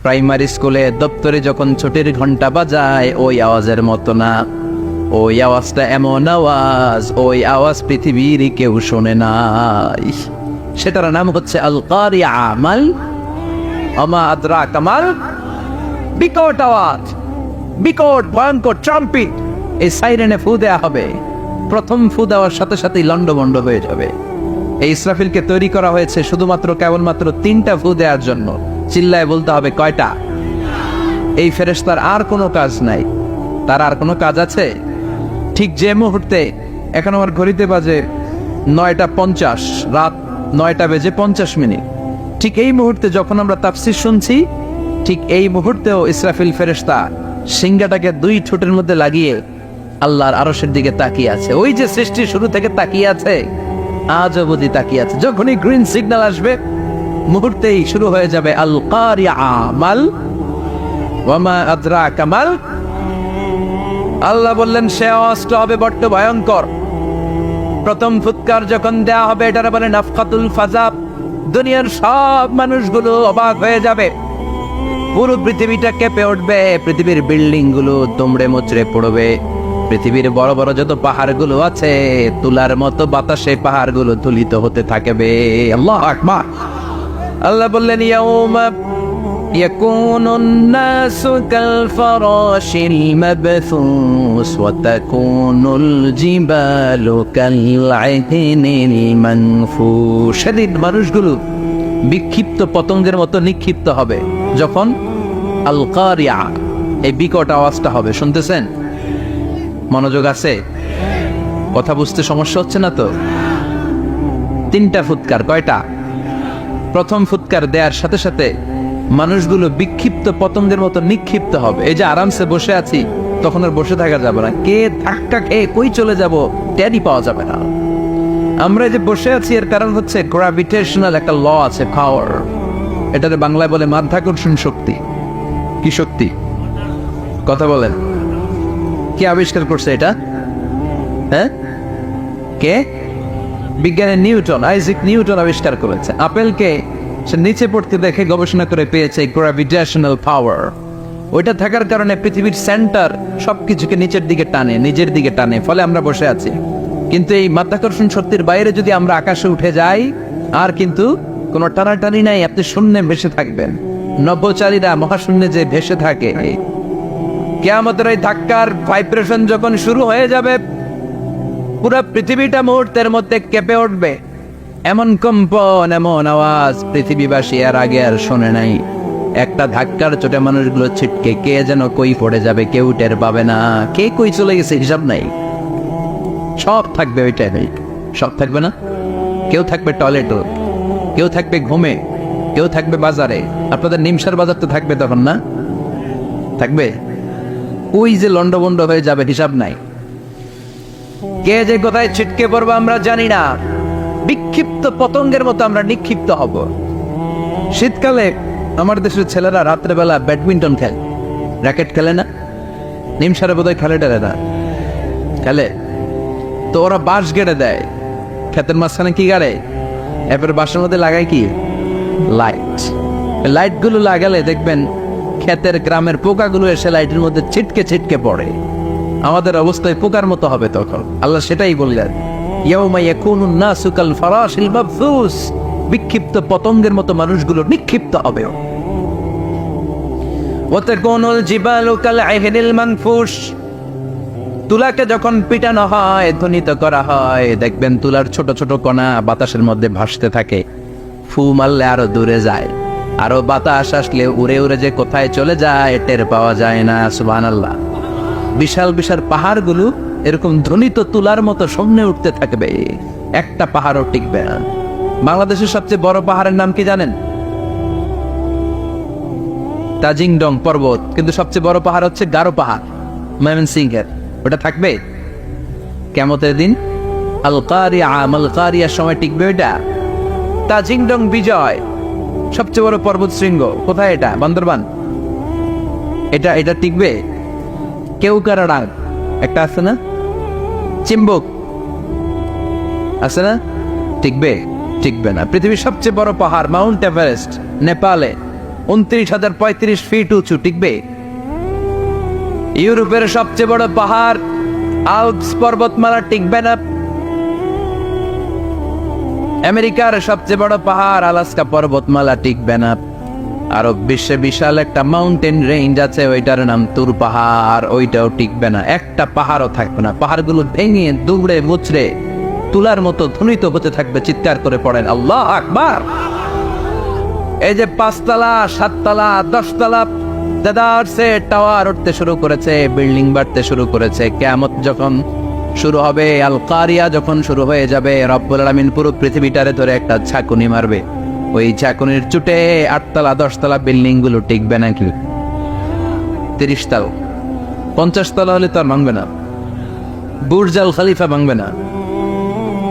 প্রাইমারি স্কুলে দপ্তরে যখন ছুটির ঘন্টা বাজায় ওই আওয়াজের মতো না। ওই আওয়াজটা এমন আওয়াজ, ওই আওয়াজ পৃথিবীর কেউ শোনে নাই। সেটার নাম হচ্ছে আল কারিআ মাল ওয়া আদরাকা মাল। বিকট আওয়াজ, বিকট ভয়ঙ্কর ট্রাম্পিট। এই সাইরেনে ফু দেয়া হবে, প্রথম ফু দেওয়ার সাথে সাথেই লন্ডভন্ড হয়ে যাবে। এই ইসরাফিলকে তৈরি করা হয়েছে শুধুমাত্র কেবলমাত্র 3টা ফু দেওয়ার জন্য। চিল্লায় বলতে হবে কয়টা? এই ফেরেশতার আর কোনো কাজ নাই। তার আর কোনো কাজ আছে? ঠিক যে মুহূর্তে, এখন আমার ঘড়িতে বাজে 9:50, রাত 9:50, ঠিক এই মুহূর্তে যখন আমরা তাফসীর শুনছি, ঠিক এই মুহূর্তেও ইসরাফিল ফেরেশতা সিংহাটাকে 2 ঠোঁটের মধ্যে লাগিয়ে আল্লাহর আরশের দিকে তাকিয়ে আছে। ওই যে সৃষ্টি শুরু থেকে তাকিয়ে আছে, আজ অবধি তাকিয়ে আছে। যখনই গ্রিন সিগন্যাল আসবে মুহূর্তেই শুরু হয়ে যাবে আল কারিআ মাল ওয়া মা আদরাকা মাল। আল্লাহ বললেন সে আওয়াজটা হবে বড্ড ভয়ঙ্কর। প্রথম ফুৎকার যখন দেয়া হবে, এটার বলে নাফখাতুল ফাজা। দুনিয়ার সব মানুষগুলো অবাক হয়ে যাবে, পুরো পৃথিবীটা কেঁপে উঠবে, পৃথিবীর বিল্ডিং গুলো দুমড়ে মুচড়ে পড়বে, পৃথিবীর বড় বড় যত পাহাড়গুলো আছে তুলার মতো বাতাসে পাহাড়গুলো তুলিত হতে থাকবে। আল্লাহু আকবার। আল্লাহ বললেন ইয়াউমা ইয়াকুনুন নাসু কাল ফারাশিল মাবথুস ওয়া তাকুনুল জিবালু কাল আইনিল মানফুশ। সেদিন মানুষগুলো বিক্ষিপ্ত পতঙ্গের মতো নিক্ষিপ্ত হবে যখন আল কারিআ, এই বিকট আওয়াজটা হবে। শুনতেছেন? মনোযোগ আছে? কথা বুঝতে সমস্যা হচ্ছে না তো? 3টা ফুৎকার। কয়টা? প্রথম ফুৎকার দেওয়ার সাথে সাথে মানুষগুলো বিক্ষিপ্ত পতঙ্গের মতো নিক্ষিপ্ত হবে। এই যে আরামসে বসে আছি, তখন আর বসে থাকা যাবে না। কে ধাক্কা খেয়ে কই চলে যাব টেরই পাওয়া যাবে না। আমরা যে বসে আছি এর কারণ হচ্ছে গ্র্যাভিটেশনাল একটা ল আছে, পাওয়ার। এটারে বাংলায় বলে মাধ্যাকর্ষণ শক্তি। কি শক্তি? কথা বলেন। কে আবিষ্কার করছে এটা? হ্যাঁ, কে? বিজ্ঞানী নিউটন, আইজাক নিউটন আবিষ্কার করেছে। আপেলকে সে নিচে পড়তে দেখে গবেষণা করে পেয়েছে গ্র্যাভিটেশনাল পাওয়ার। ওইটা থাকার কারণে পৃথিবীর সেন্টার সবকিছুকে নিচের দিকে টানে, নিজের দিকে টানে, ফলে আমরা বসে আছি। কিন্তু এই মাধ্যাকর্ষণ শক্তির বাইরে যদি আমরা আকাশে উঠে যাই, আর কিন্তু কোনো টানাটানি নাই, আপনি শূন্যে ভেসে থাকবেন। নভোচারীরা মহাশূন্যে যে ভেসে থাকে, কিয়ামতের এই ধাক্কার ভাইব্রেশন যখন শুরু হয়ে যাবে, পুরো পৃথিবীটা মুহূর্তের মধ্যে কেঁপে উঠবে। এমন কম্পন, এমন আওয়াজ পৃথিবীবাসী এর আগে আর শোনে নাই। একটা ধাক্কার চোটে মানুষগুলো ছিটকে কে যেন কই পড়ে যাবে, কেউ টের পাবে না। কে কই চলে গেছে হিসাব নাই। সব থাকবে ওই টাইমে, সব থাকবে না। কেউ থাকবে টয়লেটে, কেউ থাকবে ঘুমে, কেউ থাকবে বাজারে। আপনাদের নিমসার বাজার তো থাকবে তখন, না থাকবে? ওই যে লন্ডভন্ড হয়ে যাবে, হিসাব নাই। কে যে কোথায় ছিটকে পড়বো আমরা জানি না। বিক্ষিপ্ত পতঙ্গের মতো আমরা নিক্ষিপ্ত হব। শীতকালে আমার দেশের ছেলেরা রাত্রেবেলা ব্যাডমিন্টন খেলে, র্যাকেট খেলে না? নিমসারে বোধহয় খেলে টেলে না, খেলে তো। ওরা বাঁশ গেড়ে দেয়, ক্ষেতের মাঝখানে কি গাড়ে, এরপরে বাঁশের মধ্যে লাগায় কি লাইট। লাইট গুলো লাগালে দেখবেন ক্ষেতের গ্রামের পোকাগুলো এসে লাইটের মধ্যে ছিটকে ছিটকে পড়ে। আমাদের অবস্থায় পোকার মতো হবে তখন। আল্লাহ সেটাই বললেন, ইয়াউমা ইয়াকুনুন নাসু কাল ফারাশিল মাবথুস। বিক্ষিপ্ত পতঙ্গের মতো মানুষগুলো নিক্ষিপ্ত হবে। ওয়া তাকুনুল জিবালু কাল আইনিল মানফুশ। তুলাকে যখন পিটানো হয়, ধ্বনিত করা হয়, দেখবেন তুলার ছোট ছোট কণা বাতাসের মধ্যে ভাসতে থাকে। ফু মারলে আরো দূরে যায়। আরো বাতাস আসলে উড়ে উড়ে যে কোথায় চলে যায় টের পাওয়া যায় না। সুবহানাল্লাহ। বিশাল বিশাল পাহাড়গুলো এরকম ধ্বনিত তুলার মতো সামনে উঠতে থাকবে, একটা পাহাড়ও টিকবে না। বাংলাদেশের সবচেয়ে বড় পাহাড়ের নাম কি জানেন? তাজিংডং পর্বত, কিন্তু সবচেয়ে বড় পাহাড় হচ্ছে গারো পাহাড়, ময়মনসিংহের। ওটা থাকবে কিয়ামতের দিন? আল কারিয়া, আল কারিয়ার সময় টিকবে ওইটা? তাজিংডং বিজয় সবচেয়ে বড় পর্বত শৃঙ্গ, কোথায় এটা? বান্দরবান। এটা টিকবে? কেউকারাডাং একটা আছে না, চিম্বুক আছে না, টিকবে? টিকবে না। পৃথিবীর সবচেয়ে বড় পাহাড় মাউন্ট এভারেস্ট নেপালে 29,035 ফিট উঁচু, টিকবে? ইউরোপের সবচেয়ে বড় পাহাড় আল্পস পর্বতমালা, টিকবে না। আমেরিকার সবচেয়ে বড় পাহাড় আলাস্কা পর্বতমালা, টিকবে না। আরব বিশ্বে বিশাল একটা মাউন্টেন রেঞ্জ আছে, ওইটার নাম তুর পাহাড়, ওইটাও টিকবে না। একটা পাহাড়ও থাকবে না। পাহাড়গুলো ভেঙে দুবড়ে মুচড়ে তুলার মতো ধ্বনিত হতে থাকবে। চিৎকার করে পড়েন আল্লাহ আকবার। এই যে 5 তলা 7 তলা 10 তলা দেদারসে টাওয়ার উঠতে শুরু করেছে, বিল্ডিং বাড়তে শুরু করেছে। কিয়ামত যখন শুরু হবে, আল কারিয়া যখন শুরু হয়ে যাবে, রব্বুল আলামিন পুরো পৃথিবীটারে ধরে একটা ঝাঁকুনি মারবে। ওই ঝাঁকুনির চুটে 8 তলা 10 তলা বিল্ডিং গুলো টিকবে নাকি? 30 তলা 50 তলা হলে তো আর ভাঙবে না। বুর্জ আল খলিফা ভাঙবে না।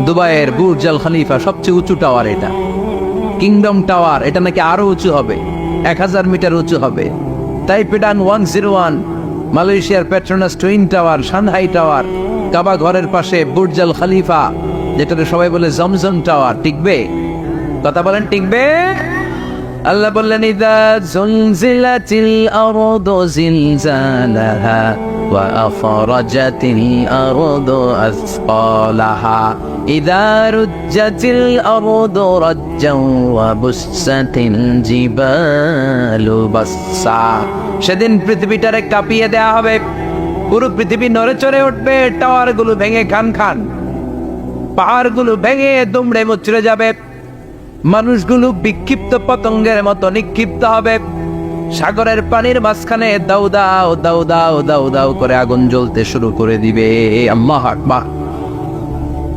দুবাইয়ের বুর্জ আল খলিফা সবচেয়ে উঁচু টাওয়ার এটা। কিংডম টাওয়ার, এটা নাকি আরো উঁচু হবে, 1000 মিটার উঁচু হবে। তাইপেডান 101, মালয়েশিয়ার Petronas twin tower, Shanghai tower, Kaaba ঘরের পাশে বুর্জ আল খলিফা, যেটাতে সবাই বলে জমজম টাওয়ার, টিকবে? কথা বলেন, টিকবে? আল্লাহ বললেন ইযা যুলজিলাতিল আরদু জিলজালাহা ওয়া আখরাজাতিল আরদু আসকালাহা ইযা রুজ্জাতিল আরদু রাজ্জান ওয়া বুসসাতিল জিবালু বাসসা। সেদিন পৃথিবীটারে কাঁপিয়ে দেয়া হবে, পুরো পৃথিবী নড়ে চড়ে উঠবে, টাওয়ারগুলো ভেঙে খান খান, পাহাড়গুলো ভেঙে দুমড়ে মুচড়ে যাবে, মানুষগুলো বিক্ষিপ্ত পতঙ্গের মতো নিক্ষিপ্ত হবে। সাগরের পানির মাঝখানে দাউ দাউ দাউ দাউ দাউ দাউ করে আগুন জ্বলতে শুরু করে দিবে। আল্লাহ আকবার।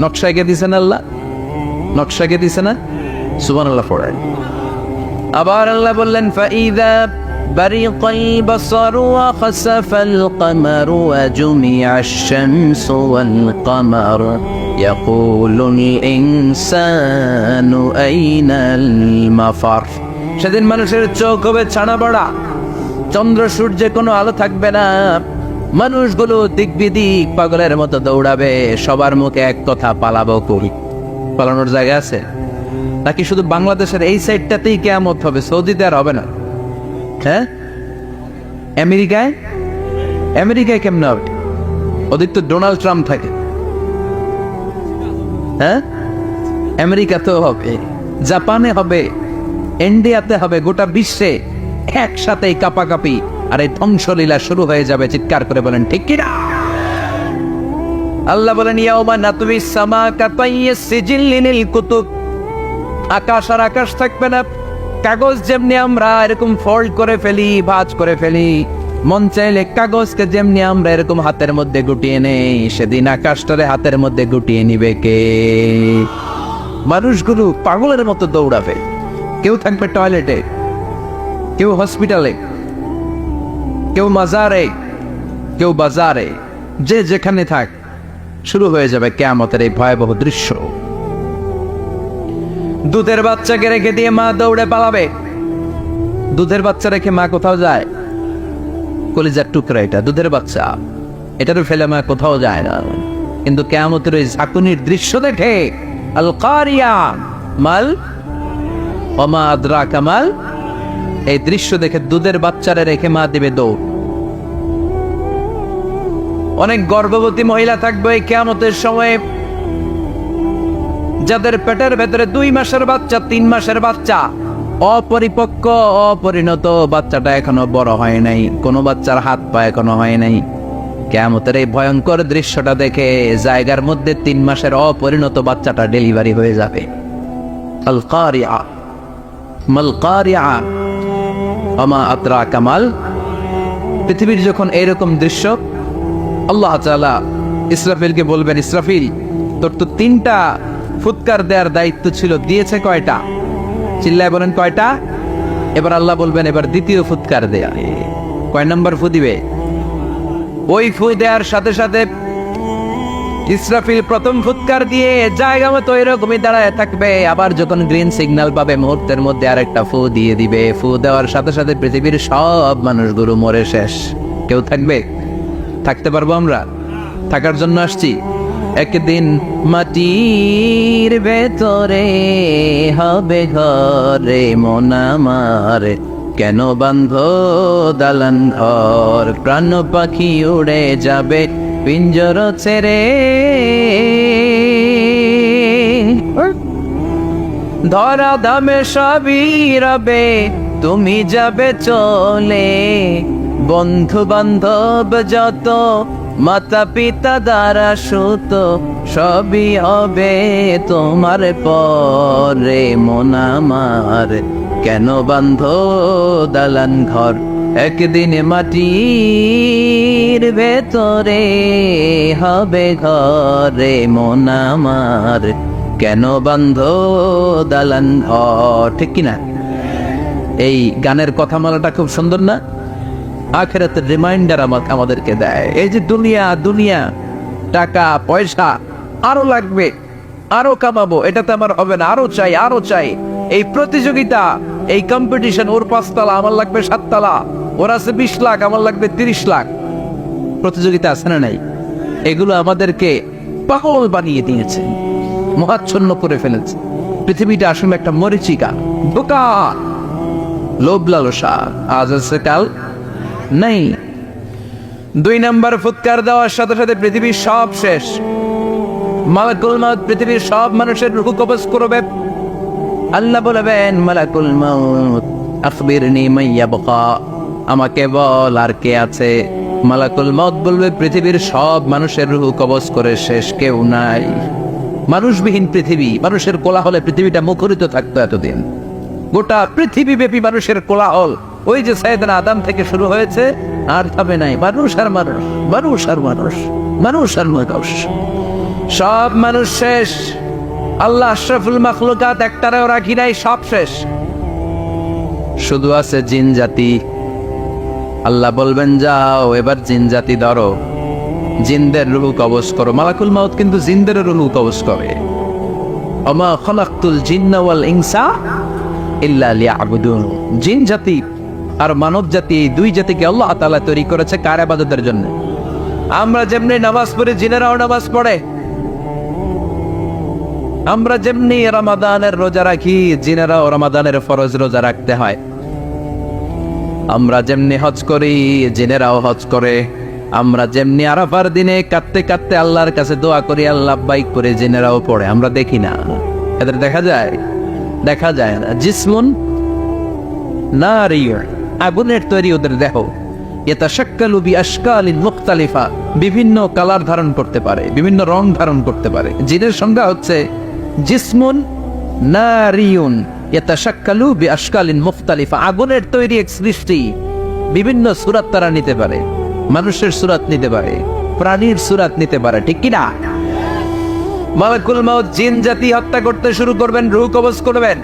নকশা এঁকে দিছেন আল্লাহ, নকশা এঁকে দিছে না? সুবহানাল্লাহ পড়েন। আবার আল্লাহ বললেন ফাইযা বারিকাল বাসারু ওয়া খাসাফাল কামারু ওয়া জুমিআশ শামসু ওয়াল কামার ইয়াকুলুল ইনসানু আইনাল মাফার। সেদিন মানুষের চোখ হবে ছানা বড়া, চন্দ্র সূর্যে কোনো আলো থাকবে না, মানুষগুলো দিক বিদিক পাগলের মতো দৌড়াবে। সবার মুখে এক কথা, পালাবো কই? পালানোর জায়গা আছে নাকি? শুধু বাংলাদেশের এই সাইডটাতেই কিয়ামত হবে, সৌদিতে আর হবে না। হ্যাঁ, আমেরিকায় কেমন হবে? ওদের তো ডোনাল্ড ট্রাম্প থাকে। হ্যাঁ, আমেরিকাতেও হবে, জাপানে হবে, ইন্ডিয়াতে হবে, গোটা বিশ্বে একসাথে কাপাকাপি আর এই ধ্বংসলীলা শুরু হয়ে যাবে। চিৎকার করে বলেন ঠিক কি না? আল্লাহ বলেন ইয়াউমা নাতবিস সামা কাতাইয়িস সিজিল্লিল কুতুব। আকাশ আর আকাশ থাকবে না। কাগজ যেমনি আমরা এরকম ফোল্ড করে ফেলি, ভাঁজ করে ফেলি, মন চাইলে কাগজকে যেমনি আমরা এরকম হাতের মধ্যে গুটিয়ে নেই, সেদিন আকাশটারে হাতের মধ্যে গুটিয়ে নিবে কে? মানুষগুলো পাগলের মতো দৌড়াবে। কেউ থাকবে টয়লেটে, কেউ হসপিটালে, কেউ মাজারে, কেউ বাজারে, যে যেখানে থাক, শুরু হয়ে যাবে কিয়ামতের এই ভয়াবহ দৃশ্য। দুধের বাচ্চাকে রেখে দিয়ে মা দৌড়ে পালাবে। দুধের বাচ্চা রেখে মা কোথাও যায়? কলিজার টুকরা এটা, দুধের বাচ্চা, এটারও ফেলে মা কোথাও যায় না। কিন্তু কিয়ামতের ওই ঝাঁকুনির দৃশ্য দেখে, আল কারিয়া মাল ওমা আদরাকা মাল, এই দৃশ্য দেখে দুধের বাচ্চারে রেখে মা দিবে দৌড়। অনেক গর্ভবতী মহিলা থাকবে এই কিয়ামতের সময়ে, যাদের পেটের ভেতরে 2 মাসের বাচ্চা, 3 মাসের বাচ্চা, অপরিপক্ক অপরিণত, বাচ্চাটা এখনো বড় হয় নাই, কোনো বাচ্চার হাত পা এখনো হয় নাই। কিয়ামতের এই ভয়ঙ্কর দৃশ্যটা দেখে জায়গার মধ্যে 3 মাসের অপরিণত বাচ্চাটা ডেলিভারি হয়ে যাবে। আল কারিয়া মাল কারিয়া। আমা আতরা কামাল। পৃথিবীর যখন এইরকম দৃশ্য, আল্লাহ তাআলা ইসরাফিলকে বলবেন, ইসরাফিল তোর তো 3টা ফুৎকার দেওয়ার দায়িত্ব ছিল, দিয়েছে কয়টা? চিল্লায় বলেন কয়টা? এবার আল্লাহ বলবেন এবার দ্বিতীয় ফুৎকার দেয়া। কয় নাম্বার ফু দিবে? ওই ফু দেওয়ার সাথে সাথে ইসরাফিল প্রথম ফুৎকার দিয়ে জায়গা মতো এরকমই দাঁড়ায় থাকবে, আবার যখন গ্রিন সিগন্যাল পাবে মুহূর্তের মধ্যে আরেকটা ফু দিয়ে দিবে। ফু দেওয়ার সাথে সাথে পৃথিবীর সব মানুষগুলো মরে শেষ। কেউ থাকবে? থাকতে পারবো আমরা? থাকার জন্য আসছি। একদিন মাটির ভেতরে হবে ঘরে মন আমার, কেন বান্ধ দালান ঘর, প্রাণ পাখি উড়ে যাবে পিঞ্জর ছেড়ে, ধরা ধামে সবই রবে তুমি যাবে চলে, বন্ধু বান্ধব যত মাতা পিতা দ্বারা সুত সবই হবে তোমার পরে মন আমার, কেন বান্ধ দালান ঘর, একদিন মাটির ভেতরে হবে ঘরে মন আমার, কেন বান্ধ দালান ঘর। ঠিক কিনা? এই গানের কথামালাটা খুব সুন্দর না? আখিরাতের রিমাইন্ডার আমাদেরকে দেয়। এই যে দুনিয়া দুনিয়া, টাকা পয়সা আরো লাগবে, আরো কামাবো, এটাতে আমার হবে না, আরো চাই আরো চাই। এই প্রতিযোগিতা, এই কম্পিটিশন, ওর 5 তলা আমার লাগবে 7 তলা, ওর আছে 20 লাখ আমার লাগবে 30 লাখ, প্রতিযোগিতা আছে না নাই? এগুলো আমাদেরকে পাগল বানিয়ে দিয়েছে, মহাচ্ছন্ন করে ফেলেছে। পৃথিবীটা আসলে একটা মরিচিকা, বোকা, লোভ লালসা, আজ আছে কাল নাই। 2 নাম্বার ফুৎকার দেওয়ার সাথে সাথে পৃথিবীর সব শেষ। মালাকুল মাউত পৃথিবীর সব মানুষের রূহ কবজ করবে। আল্লাহ বলবেন, মালাকুল মাউত আখবিরনি মাইয়া বাকা, আমাকে বল আর কে আছে। মালাকুল মাউত বলবে, পৃথিবীর সব মানুষের রূহ কবজ করে শেষ, কেউ নাই। মানুষবিহীন পৃথিবী, মানুষের কোলাহলে পৃথিবীটা মুখরিত থাকতো এতদিন। গোটা পৃথিবী ব্যাপী মানুষের কোলাহল, ওই যে সাইয়েদনা আদম থেকে শুরু হয়েছে, আর থামে নাই। মানুষ আর মানুষ, মানুষ আর মানুষ, মানুষ আর মানুষ, সব মানুষ শেষ। আল্লাহ আশরাফুল মাখলুকাত একটারেও রাখি নাই, সব শেষ। শুধু আছে জিন জাতি। আল্লাহ বলবেন, যাও এবার জিন জাতি ধরো, জিনদের রূহ কবজ করো। মালাকুল মাউত কিন্তু জিনদের রূহ কবজ করে। ওমা খলাকতুল জিন্না ওয়াল ইনসা ইল্লা লিয়াবুদুন। জিন জাতি আর মানব জাতি, এই 2 জাতিকে আল্লাহ তাআলা তৈরি করেছে কার ইবাদতের জন্য। আমরা যেমনি নামাজ পড়ি, জিনেরাও নামাজ পড়ে। আমরা যেমনি রমাদানের রোজা রাখি, জিনেরাও রমাদানের ফরজ রোজা রাখতে হয়। আমরা যেমনি হজ করি, জিনেরাও হজ করে। আমরা যেমনি আরাফার দিনে কাঁদতে কাঁদতে আল্লাহর কাছে দোয়া করি, আল্লাহ বাইক করে, জিনেরাও পড়ে। আমরা দেখি না, এদের দেখা যায়? দেখা যায় না। জিসমুন নারিয়্য, আগুনের তৈরি ওদের দেহ। ইয়াতাশাক্কালু বিআশকালিন মুখতালিফা, বিভিন্ন কালার ধারণ করতে পারে, বিভিন্ন রং ধারণ করতে পারে। জিনের সংজ্ঞা হচ্ছে জিসমুন নারিয়ুন ইয়াতাশাক্কালু বিআশকালিন মুখতালিফা, আগুনের তৈরি এক সৃষ্টি। বিভিন্ন সূরত তারা নিতে পারে, মানুষের সূরত নিতে পারে, প্রাণীর সূরত নিতে পারে। ঠিক কি না? মালাকুল মাউত জিন জাতি হত্যা করতে শুরু করবেন, রূহ কবজ করবেন।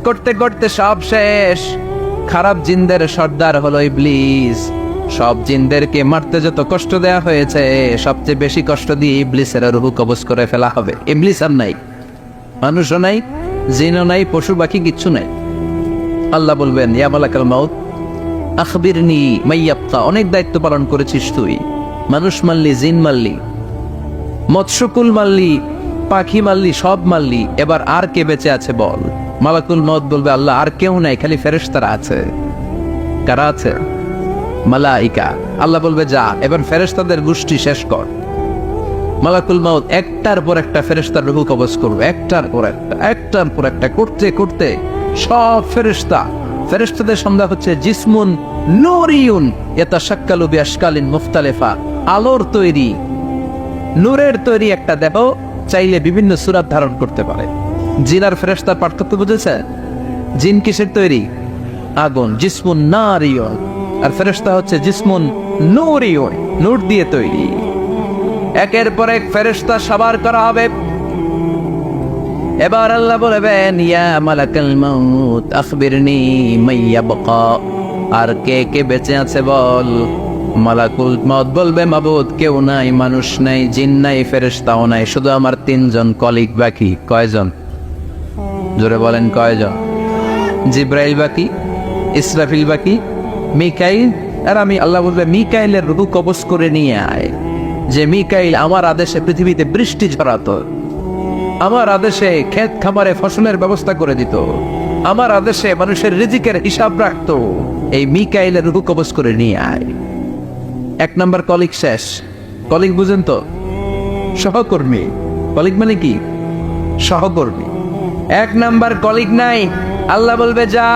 করতে করতে সব শেষ। খারাপ জিনদের সর্দার হলো ইবলিস। সব জিনদেরকে মারতে যত কষ্ট দেয়া হয়েছে, সবচেয়ে বেশি কষ্ট দিয়ে ইবলিসের রূহ কবজ করে ফেলা হবে। ইবলিস আর নাই, মানুষও নাই, জিনও নাই, পশু পাখি কিচ্ছু নাই। আল্লাহ বলবেন, ইয়া মালাকুল মাউত আখবিরনি মাইয়াবকা, অনেক দায়িত্ব পালন করেছিস তুই। মানুষ মারলি, জিন মারলি, মৎস্যকুল মারলি, পাখি মারলি, সব মারলি, এবার আর কে বেঁচে আছে বল। মালাকুল মউত বলবে, আল্লাহ আর কেউ নাই, খালি ফেরেশতারা আছে। কারা আছে? মালাইকা। আল্লাহ বলবে, যা এবার ফেরেশতাদের গোষ্ঠী শেষ কর। মালাকুল মউত একটার পর একটা ফেরেশতার রূহ কবজ করবে, একটার পর একটা, একটার পর একটা, করতে করতে সব ফেরেশতা। ফেরেশতাদের সংজ্ঞা হচ্ছে জিসমুন নূরিয়ুন ইয়াতাশাক্কালু বিআশকালিন মুখতালিফা, আলোর তৈরি, নূরের তৈরি একটা দেহ, চাইলে বিভিন্ন সূরত ধারণ করতে পারে। জিন আর ফেরেশতার পার্থক্য বুঝেছে? জিন কিসের তৈরি? আগুন, জিসমুন নারিয়ন। আর ফেরেশতা হচ্ছে জিসমুন নূরিয়ন, নূর দিয়ে তৈরি। একের পর এক ফেরেশতা সবার করা হবে। এবার আল্লাহ বলবেন, ইয়া মালাকাল মাউত আখবিরনি মাইয়াবকা। আর কে কে বেঁচে আছে বল। মালাকুল মউত বলবে, মাবুদ কেউ নাই, মানুষ নাই, জিন নাই, ফেরেশতাও নাই, শুধু আমার 3 জন কলিগ বাকি। কয়জন? জোরে বলেন কয়জন? জিব্রাইল বাকি, ইসরাফিল বাকি, মিকাইল। আর আমি, আল্লাহ বলবে মিকাইলের রূহ কবজ করে নিয়ে আয়। যে মিকাইল আমার আদেশে পৃথিবীতে বৃষ্টি ঝরাতো, আমার আদেশে ক্ষেত খামারে ফসলের ব্যবস্থা করে দিত, আমার আদেশে মানুষের রিজিকের হিসাব রাখতো। এই মিকাইলের রূহ কবজ করে নিয়ে আয়। 1 নম্বর কলিগ শেষ। কলিগ বুঝেন তো? সহকর্মী। কলিগ মানে কি? সহকর্মী। 1 নম্বর কলিগ নাই। আল্লাহ বলবে যা,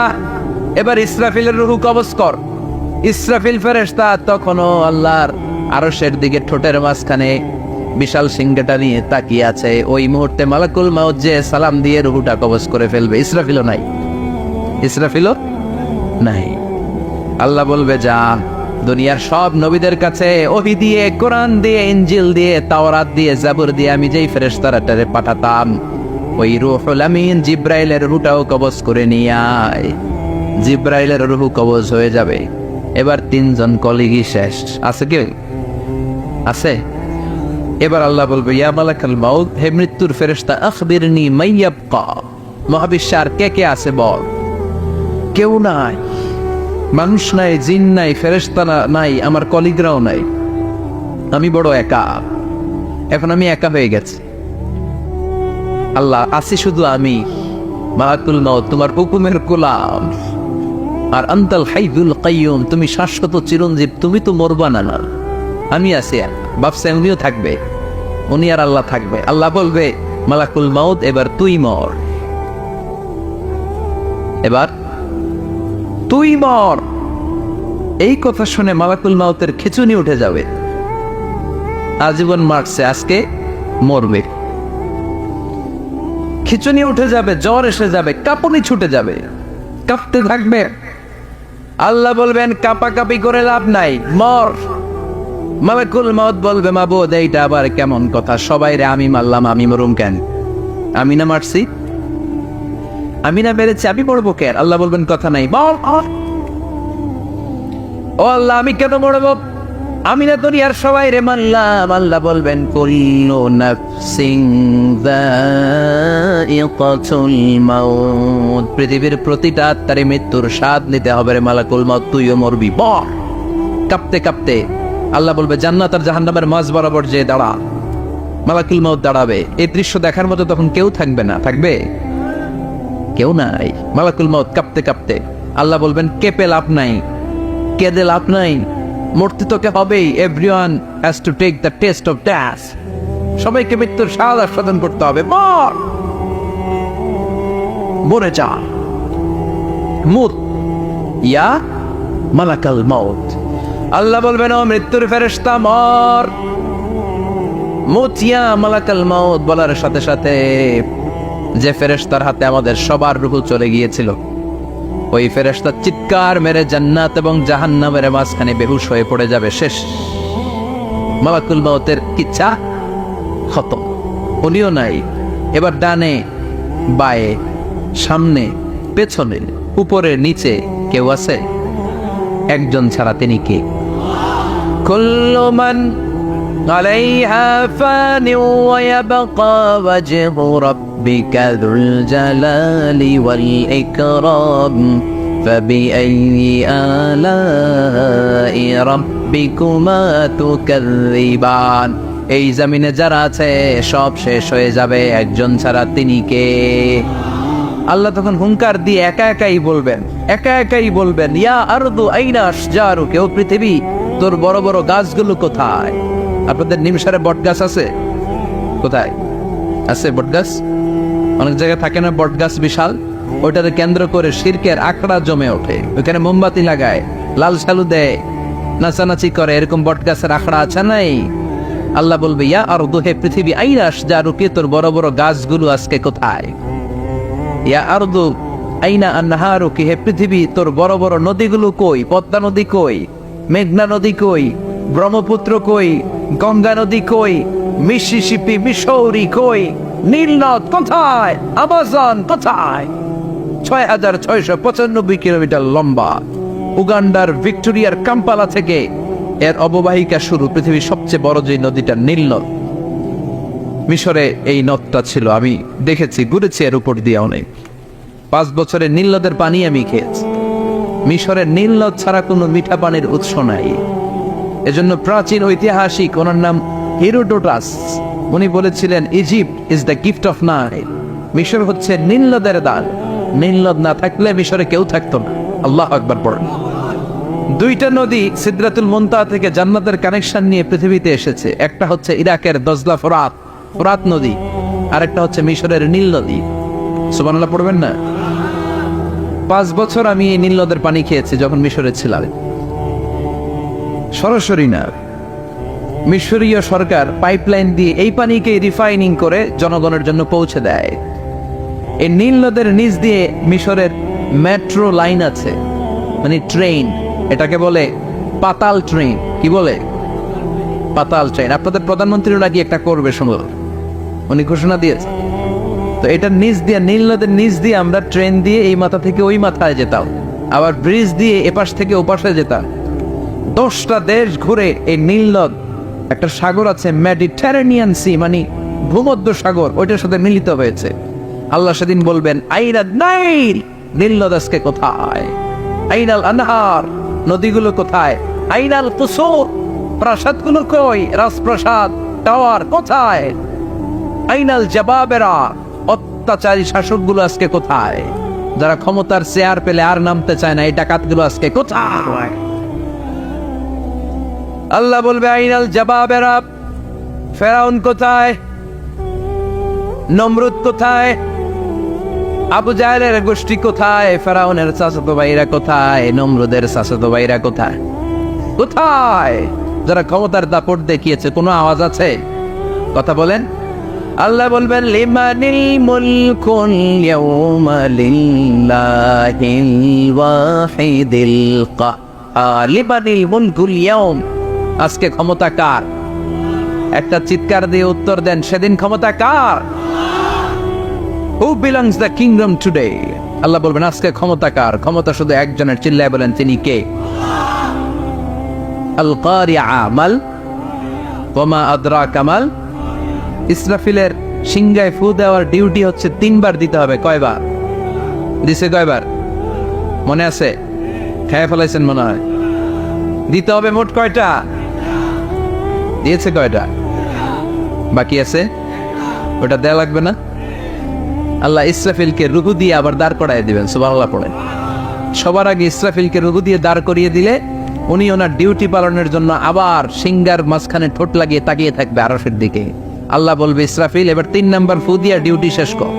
এবার ইসরাফিলের রূহ কবজ কর। ইসরাফিল ফেরেশতা তখনও আল্লাহর আরশের দিকে ঠোঁটের মাঝখানে বিশাল সিংহটা নিয়ে তাকিয়ে আছে। ওই মুহূর্তে মালাকুল মাউত যে সালাম দিয়ে রূহটা কবজ করে ফেলবে। ইসরাফিলও নাই, ইসরাফিলও নাই। আল্লাহ বলবে যা, দুনিয়ার সব নবীদের কাছে ওহী দিয়ে, কোরআন দিয়ে, ইনজিল দিয়ে, তাওরাত দিয়ে, জাবুর দিয়ে আমি যেই ফেরেশতাটারে পাঠাতাম, ওই রূহুল আমিন জিব্রাইলের রূহটাও কবজ করে নিয়ে আয়। জিব্রাইলের রূহ কবজ হয়ে যাবে। এবার 3 জন কলিগই শেষ। আছে কেউ? আছে? এবার আল্লাহ বলবে, ইয়া মালাকাল মাউত, হে মৃত্যুর ফেরেশতা, আখবিরনি মাইয়াবকা। মহাবিশ্বে আর কে কে আছে বল। কেউ নাই, মানুষ নাই, জিন নাই, ফেরেশতা নাই, আমার কলিগরাও নাই। আমি বড় একা। এখন আমি একা হয়ে গেছি। আল্লাহ, আছি শুধু আমি, মালাকুল মাউত, তোমার হুকুমের গোলাম। আর আনতাল হাইয়ুল কাইয়ুম, তুমি শাশ্বত চিরঞ্জীব, তুমি তো মরবা না। আমি আছি। ভাবছে উনিও থাকবে, উনি আর আল্লাহ থাকবে। আল্লাহ বলবে, মালাকুল মাউত এবার তুই মর, এবার তুই মর। এই কথা শুনে মালাকুল মাউতের খিঁচুনি উঠে যাবে। আজীবন মারছে, আজকে মরবে। খিঁচুনি উঠে যাবে, জ্বর এসে যাবে, কাঁপুনি ছুটে যাবে, কাঁপতে থাকবে। আল্লাহ বলবেন, কাঁপাকাঁপি করে লাভ নাই, মর। মালাকুল মাউত বলবে, মাবুদ এইটা আবার কেমন কথা? সবাই রে আমি মারলাম, আমি মরুম কেন? আমি না মারছি, আমি না মেরেছি, আমি মরবো কেন? আল্লাহ বলবেন, কথা নাই, মর। ও আল্লাহ, আমি কেন মরবো? আমি না দুনিয়ার সবাই রে মারলাম। আল্লাহ বলবেন, কুল্লু নাফসিন যায়িকাতুল মাউত, পৃথিবীর প্রতিটা আত্মারে মৃত্যুর স্বাদ নিতে হবে রে মালাকুল মাউত, তুইও মরবি। মর। কাঁপতে কাঁপতে আল্লাহ বলবে, জান্নাত আর জাহান্নামের মাঝ বরাবর যে দাঁড়া। মালাকুল মাউত দাঁড়াবে। এই দৃশ্য দেখার মতো তখন কেউ থাকবে না। থাকবে? কেউ নাই। মালাকুল মাউত কাঁপতে কাঁপতে আল্লাহ বলবেন, কেঁপে লাভ নাই, কেঁদে লাভ নাই, মরতে তোকে হবেই। Everyone has to take the test of death. সবাইকে মৃত্যুর স্বাদ আস্বাদন করতে হবে। মর, মরে যা, মুত ইয়া মালাকাল মাউত। আল্লাহ বলবেন, ও মৃত্যুর ফেরেশতা মর, মুত ইয়া মালাকাল মাউত। বলার সাথে সাথে যে ফেরেশতার হাতে আমাদের সবার রূহ চলে গিয়েছিল, ওই ফেরেশতা চিৎকার মেরে জান্নাত এবং জাহান্নামের মাঝখানে বেহুশ হয়ে পড়ে যাবে। শেষ। মালাকুল মাউতের ইচ্ছা খতম, উনিও নাই। এবার ডানে বায়ে, সামনে পেছনে, উপরে নিচে কেউ আছে? একজন ছাড়া, তিনি কে? কুল্লু মান আলাইহা ফানি ওয়া ইয়াবকা ওয়াজহু রাব্বিকা যুল জালালি ওয়াল ইকরাম ফাবিআইয়ি আলাই রাব্বিকুমা তুকাযযিবান। এই জমিনে যারা আছে সব শেষ হয়ে যাবে, একজন ছাড়া, তিনি কে? আল্লাহ তখন হুঙ্কার দিয়ে একা একাই বলবেন, একা একাই বলবেন, ইয়া আরদু আইনা আশজারু, কেউ পৃথিবী তোর বড় বড় গাছগুলো কোথায়? আপনাদের নিমসারে বট গাছ আছে? কোথায় আছে বট গাছ? অনেক জায়গায় থাকে না বট গাছ বিশাল? ওইটাকে কেন্দ্র করে শিরকের আখড়া জমে ওঠে, ওইখানে মোমবাতি লাগায়, লাল সালু দেয়, নাচানাচি করে, এরকম বট গাছের আখড়া আছে নাই? আল্লাহ বলবে, ইয়া আরদু, হে পৃথিবী, আইনা আশজারু, কে তোর বড় বড় গাছগুলো আজকে কোথায়? ইয়া আরদু আইনা আনহারুকি, হে পৃথিবী তোর বড় বড় নদীগুলো কই? পদ্মা নদী কই? মেঘনা নদী কই? ব্রহ্মপুত্র কই? গঙ্গা নদী কই? মিসিসিপি, মিসৌরি কই? নীল নদ কোথায়? আমাজন কোথায়? 6,695 কিলোমিটার লম্বা। উগান্ডার ভিক্টোরিয়ার কাম্পালা থেকে এর অববাহিকা শুরু। পৃথিবীর সবচেয়ে বড় যে নদীটা নীল নদ, মিশরে এই নদটা ছিল। আমি দেখেছি, ঘুরেছি এর উপর দিয়ে অনেক। 5 বছরে নীল নদের পানি আমি খেয়েছি। মিশরের নীল নদ ছাড়া কোনো মিঠা পানির উৎস নাই। এজন্য প্রাচীন ঐতিহাসিক, ওনার নাম হেরোডোটাস, উনি বলেছিলেন Egypt is the gift of Nile. মিশর হচ্ছে নীল নদের দান। নীল নদ না থাকলে মিশরে কেউ থাকতো না। আল্লাহ আকবার পড়েন। 2টা নদী সিদরাতুল মুনতাহা থেকে জান্নাতের কানেকশন নিয়ে পৃথিবীতে এসেছে। একটা হচ্ছে ইরাকের দজলা ফোরাত নদী, আর একটা হচ্ছে মিশরের নীল নদী। সুবহানাল্লাহ পড়বেন না? 5 বছর আমি এই নীল নদের পানি খেয়েছি যখন মিশরে ছিলাম। সরাসরি না, মিশরীয় সরকার পাইপলাইন দিয়ে এই পানিকে রিফাইনিং করে জনগণের জন্য পৌঁছে দেয়। এই নীল নদের নিচ দিয়ে মিশরের মেট্রো লাইন আছে, মানে ট্রেন। এটাকে বলে পাতাল ট্রেন। কি বলে? পাতাল ট্রেন। আপনাদের প্রধানমন্ত্রীও নাকি একটা করবে, শুনল, উনি ঘোষণা দিয়েছে। তো এটার নিচ দিয়ে, নীল নদের নিচ দিয়ে আমরা ট্রেন দিয়ে এই মাথা থেকে ওই মাথায় যেতাম, আবার ব্রিজ দিয়ে এপাশ থেকে ওপাশে যেতাম। 10টা দেশ ঘুরে এই নীল নদ, একটা সাগর আছে মেডিটেরেনিয়ান সি, মানে ভূমধ্য সাগর, ওইটার সাথে মিলিত হয়েছে। আল্লাহ সেদিন বলবেন আইনা নাইল, নীল নদ আজকে কোথায়? আইনাল আনহার, নদীগুলো কোথায়? আইনাল কুসুর, প্রাসাদগুলো কই? রাজপ্রাসাদ, টাওয়ার কোথায়? আইনাল জাবাবেরা, অত্যাচারী শাসকগুলো আজকে কোথায়? যারা ক্ষমতার চেয়ার পেলে আর নামতে চায় না, এই ডাকাতগুলো আজকে কোথায়? আল্লাহ বলবে আইনাল জাবাবেরা, ফেরাউন কোথায়? নমরুদ কোথায়? আবু জাহেলের গোষ্ঠী কোথায়? ফেরাউনের চাচাতো ভাইরা কোথায়? নমরুদের চাচাতো ভাইরা কোথায়? কোথায়? যারা ক্ষমতার দাপট দেখিয়েছে, কোনো আওয়াজ আছে? কথা বলেন। আল্লাহ বলবেন লিমানিল মুলকুল ইয়াউমা লিল্লাহিল ওয়াহিদিল কাহ্হার। লিমানিল মুলকুল ইয়াউম, আজকে ক্ষমতা কার? একটা চিৎকার দিয়ে উত্তর দেন, সেদিন ক্ষমতা কার? Who belongs the kingdom today? আল্লাহ বলবেন আজকে ক্ষমতা কার? ক্ষমতা শুধু একজনের। চিল্লায় বলেন, তিনি কে? আল কারিআ মাল ওয়া মা আদরাকা মাল। ইসরাফিলের সিংহায় ফু দেওয়ার ডিউটি হচ্ছে 3 বার দিতে হবে। কয়বার দিছে? কয়বার মনে আছে? খেয়ে ফেলাইছেন মনে হয়। দিতে হবে মোট কয়টা? দিয়েছে কয়টা? বাকি আছে, ওটা দেয়া লাগবে না? আল্লাহ ইসরাফিলকে রুহু দিয়ে আবার দাঁড় করায় দিবেন। সুবহানাল্লাহ পড়েন। সবার আগে ইসরাফিলকে রুহু দিয়ে দাঁড় করিয়ে দিলে উনি ওনার ডিউটি পালনের জন্য আবার সিংহার মাঝখানে ঠোঁট লাগিয়ে তাকিয়ে থাকবে আরশের দিকে। আল্লাহ বলবে ইসরাফিল এবার 3 নাম্বার ফু দিয়া ডিউটি শেষ কর।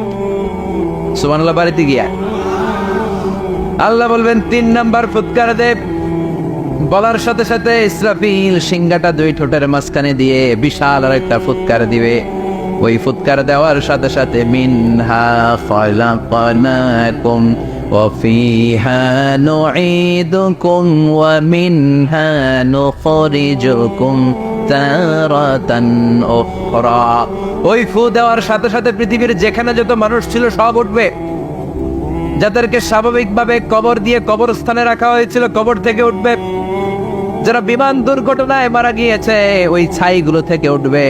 সুবহানাল্লাহ। বাড়িতে গিয়া আল্লাহ বলবেন 3 নাম্বার ফুৎকার দে। বলার সাথে সাথে ইসরাফিল সিংহাটা 2 ঠোঁটের মাঝখানে দিয়ে বিশাল আর একটা ফুৎকার দিবে। ওই ফুৎকার দেওয়ার সাথে সাথে মিনহা খালাকনাকুম ওয়া ফিহা নুঈদুকুম ওয়া মিনহা নুখরিজুকুম তারাতান উখরা। ওই ফু দেওয়ার সাথে সাথে পৃথিবীর যেখানে যত মানুষ ছিল সব উঠবে। যাদেরকে স্বাভাবিকভাবে কবর দিয়ে কবরস্থানে রাখা হয়েছিল কবর থেকে উঠবে। যারা বিমান দুর্ঘটনায় মারা গিয়েছে ওই ছাইগুলো থেকে উঠবে।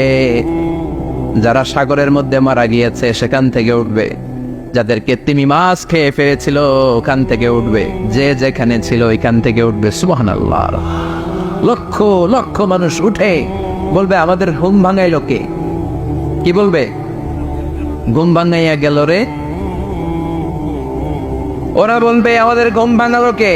যারা সাগরের মধ্যে মারা গিয়েছে সেখান থেকে উঠবে। যাদেরকে তিমি মাছ খেয়ে ফেলেছিল ওখান থেকে উঠবে। যে যেখানে ছিল ওইখান থেকে উঠবে। সুবহানাল্লাহ। লক্ষ লক্ষ মানুষ উঠে বলবে আমাদের ঘুম ভাঙাইলো কে? কি বলবে? ঘুম ভাঙাইয়া গেল রে। ওরা বলবে আমাদের ঘুম ভাঙালো কে?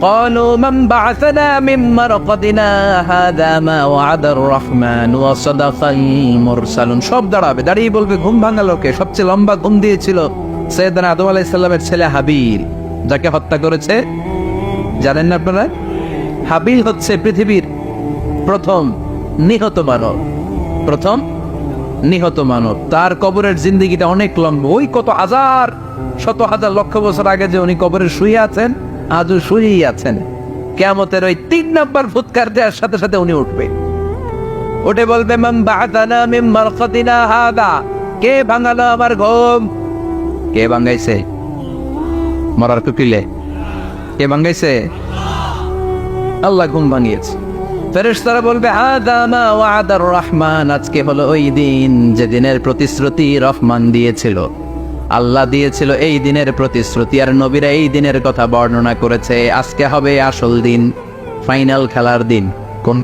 قالوا من بعثنا من مرقدنا هذا ما وعد الرحمن وصدق المرسلون। সব দাঁড়াবে, দাঁড়িয়ে বলবে ঘুম ভাঙালো কে? সবচেয়ে লম্বা ঘুম দিয়েছিল সৈয়দনা আদম আলাইহিস সালামের ছেলে হাবিল, যাকে হত্যা করেছে। জানেন না আপনারা? হাবিল হচ্ছে পৃথিবীর প্রথম নিহত মানব। প্রথম নিহত মানব, তার কবরের জিন্দেগিটা অনেক লম্বা। ওই কত হাজার শত হাজার লক্ষ বছর আগে যে উনি কবরে শুয়ে আছেন, আজও শুয়েই আছেন। কিয়ামতের ওই 3 নাম্বার ফুৎকার দেওয়ার সাথে সাথে উনি উঠবে, উঠে বলবে মান বা'আতানা মিন মারকাদিনা হাদা, কে ভাঙালো আমার ঘুম? কে ভাঙাইছে? মরার কুকিলে কে ভাঙাইছে? আল্লাহ ঘুম ভাঙিয়েছে। ফেরেশতারা বলবে হাদা মা ওয়া'আদার রহমান, আজকে হলো ওই দিন যে দিনের প্রতিশ্রুতি রহমান দিয়েছিল, আল্লাহ দিয়েছিল এই দিনের প্রতিশ্রুতি, আর নবীরা এই দিনের কথা বর্ণনা করেছে। আজকে হবে আসল দিন, ফাইনাল খেলার দিন। কোন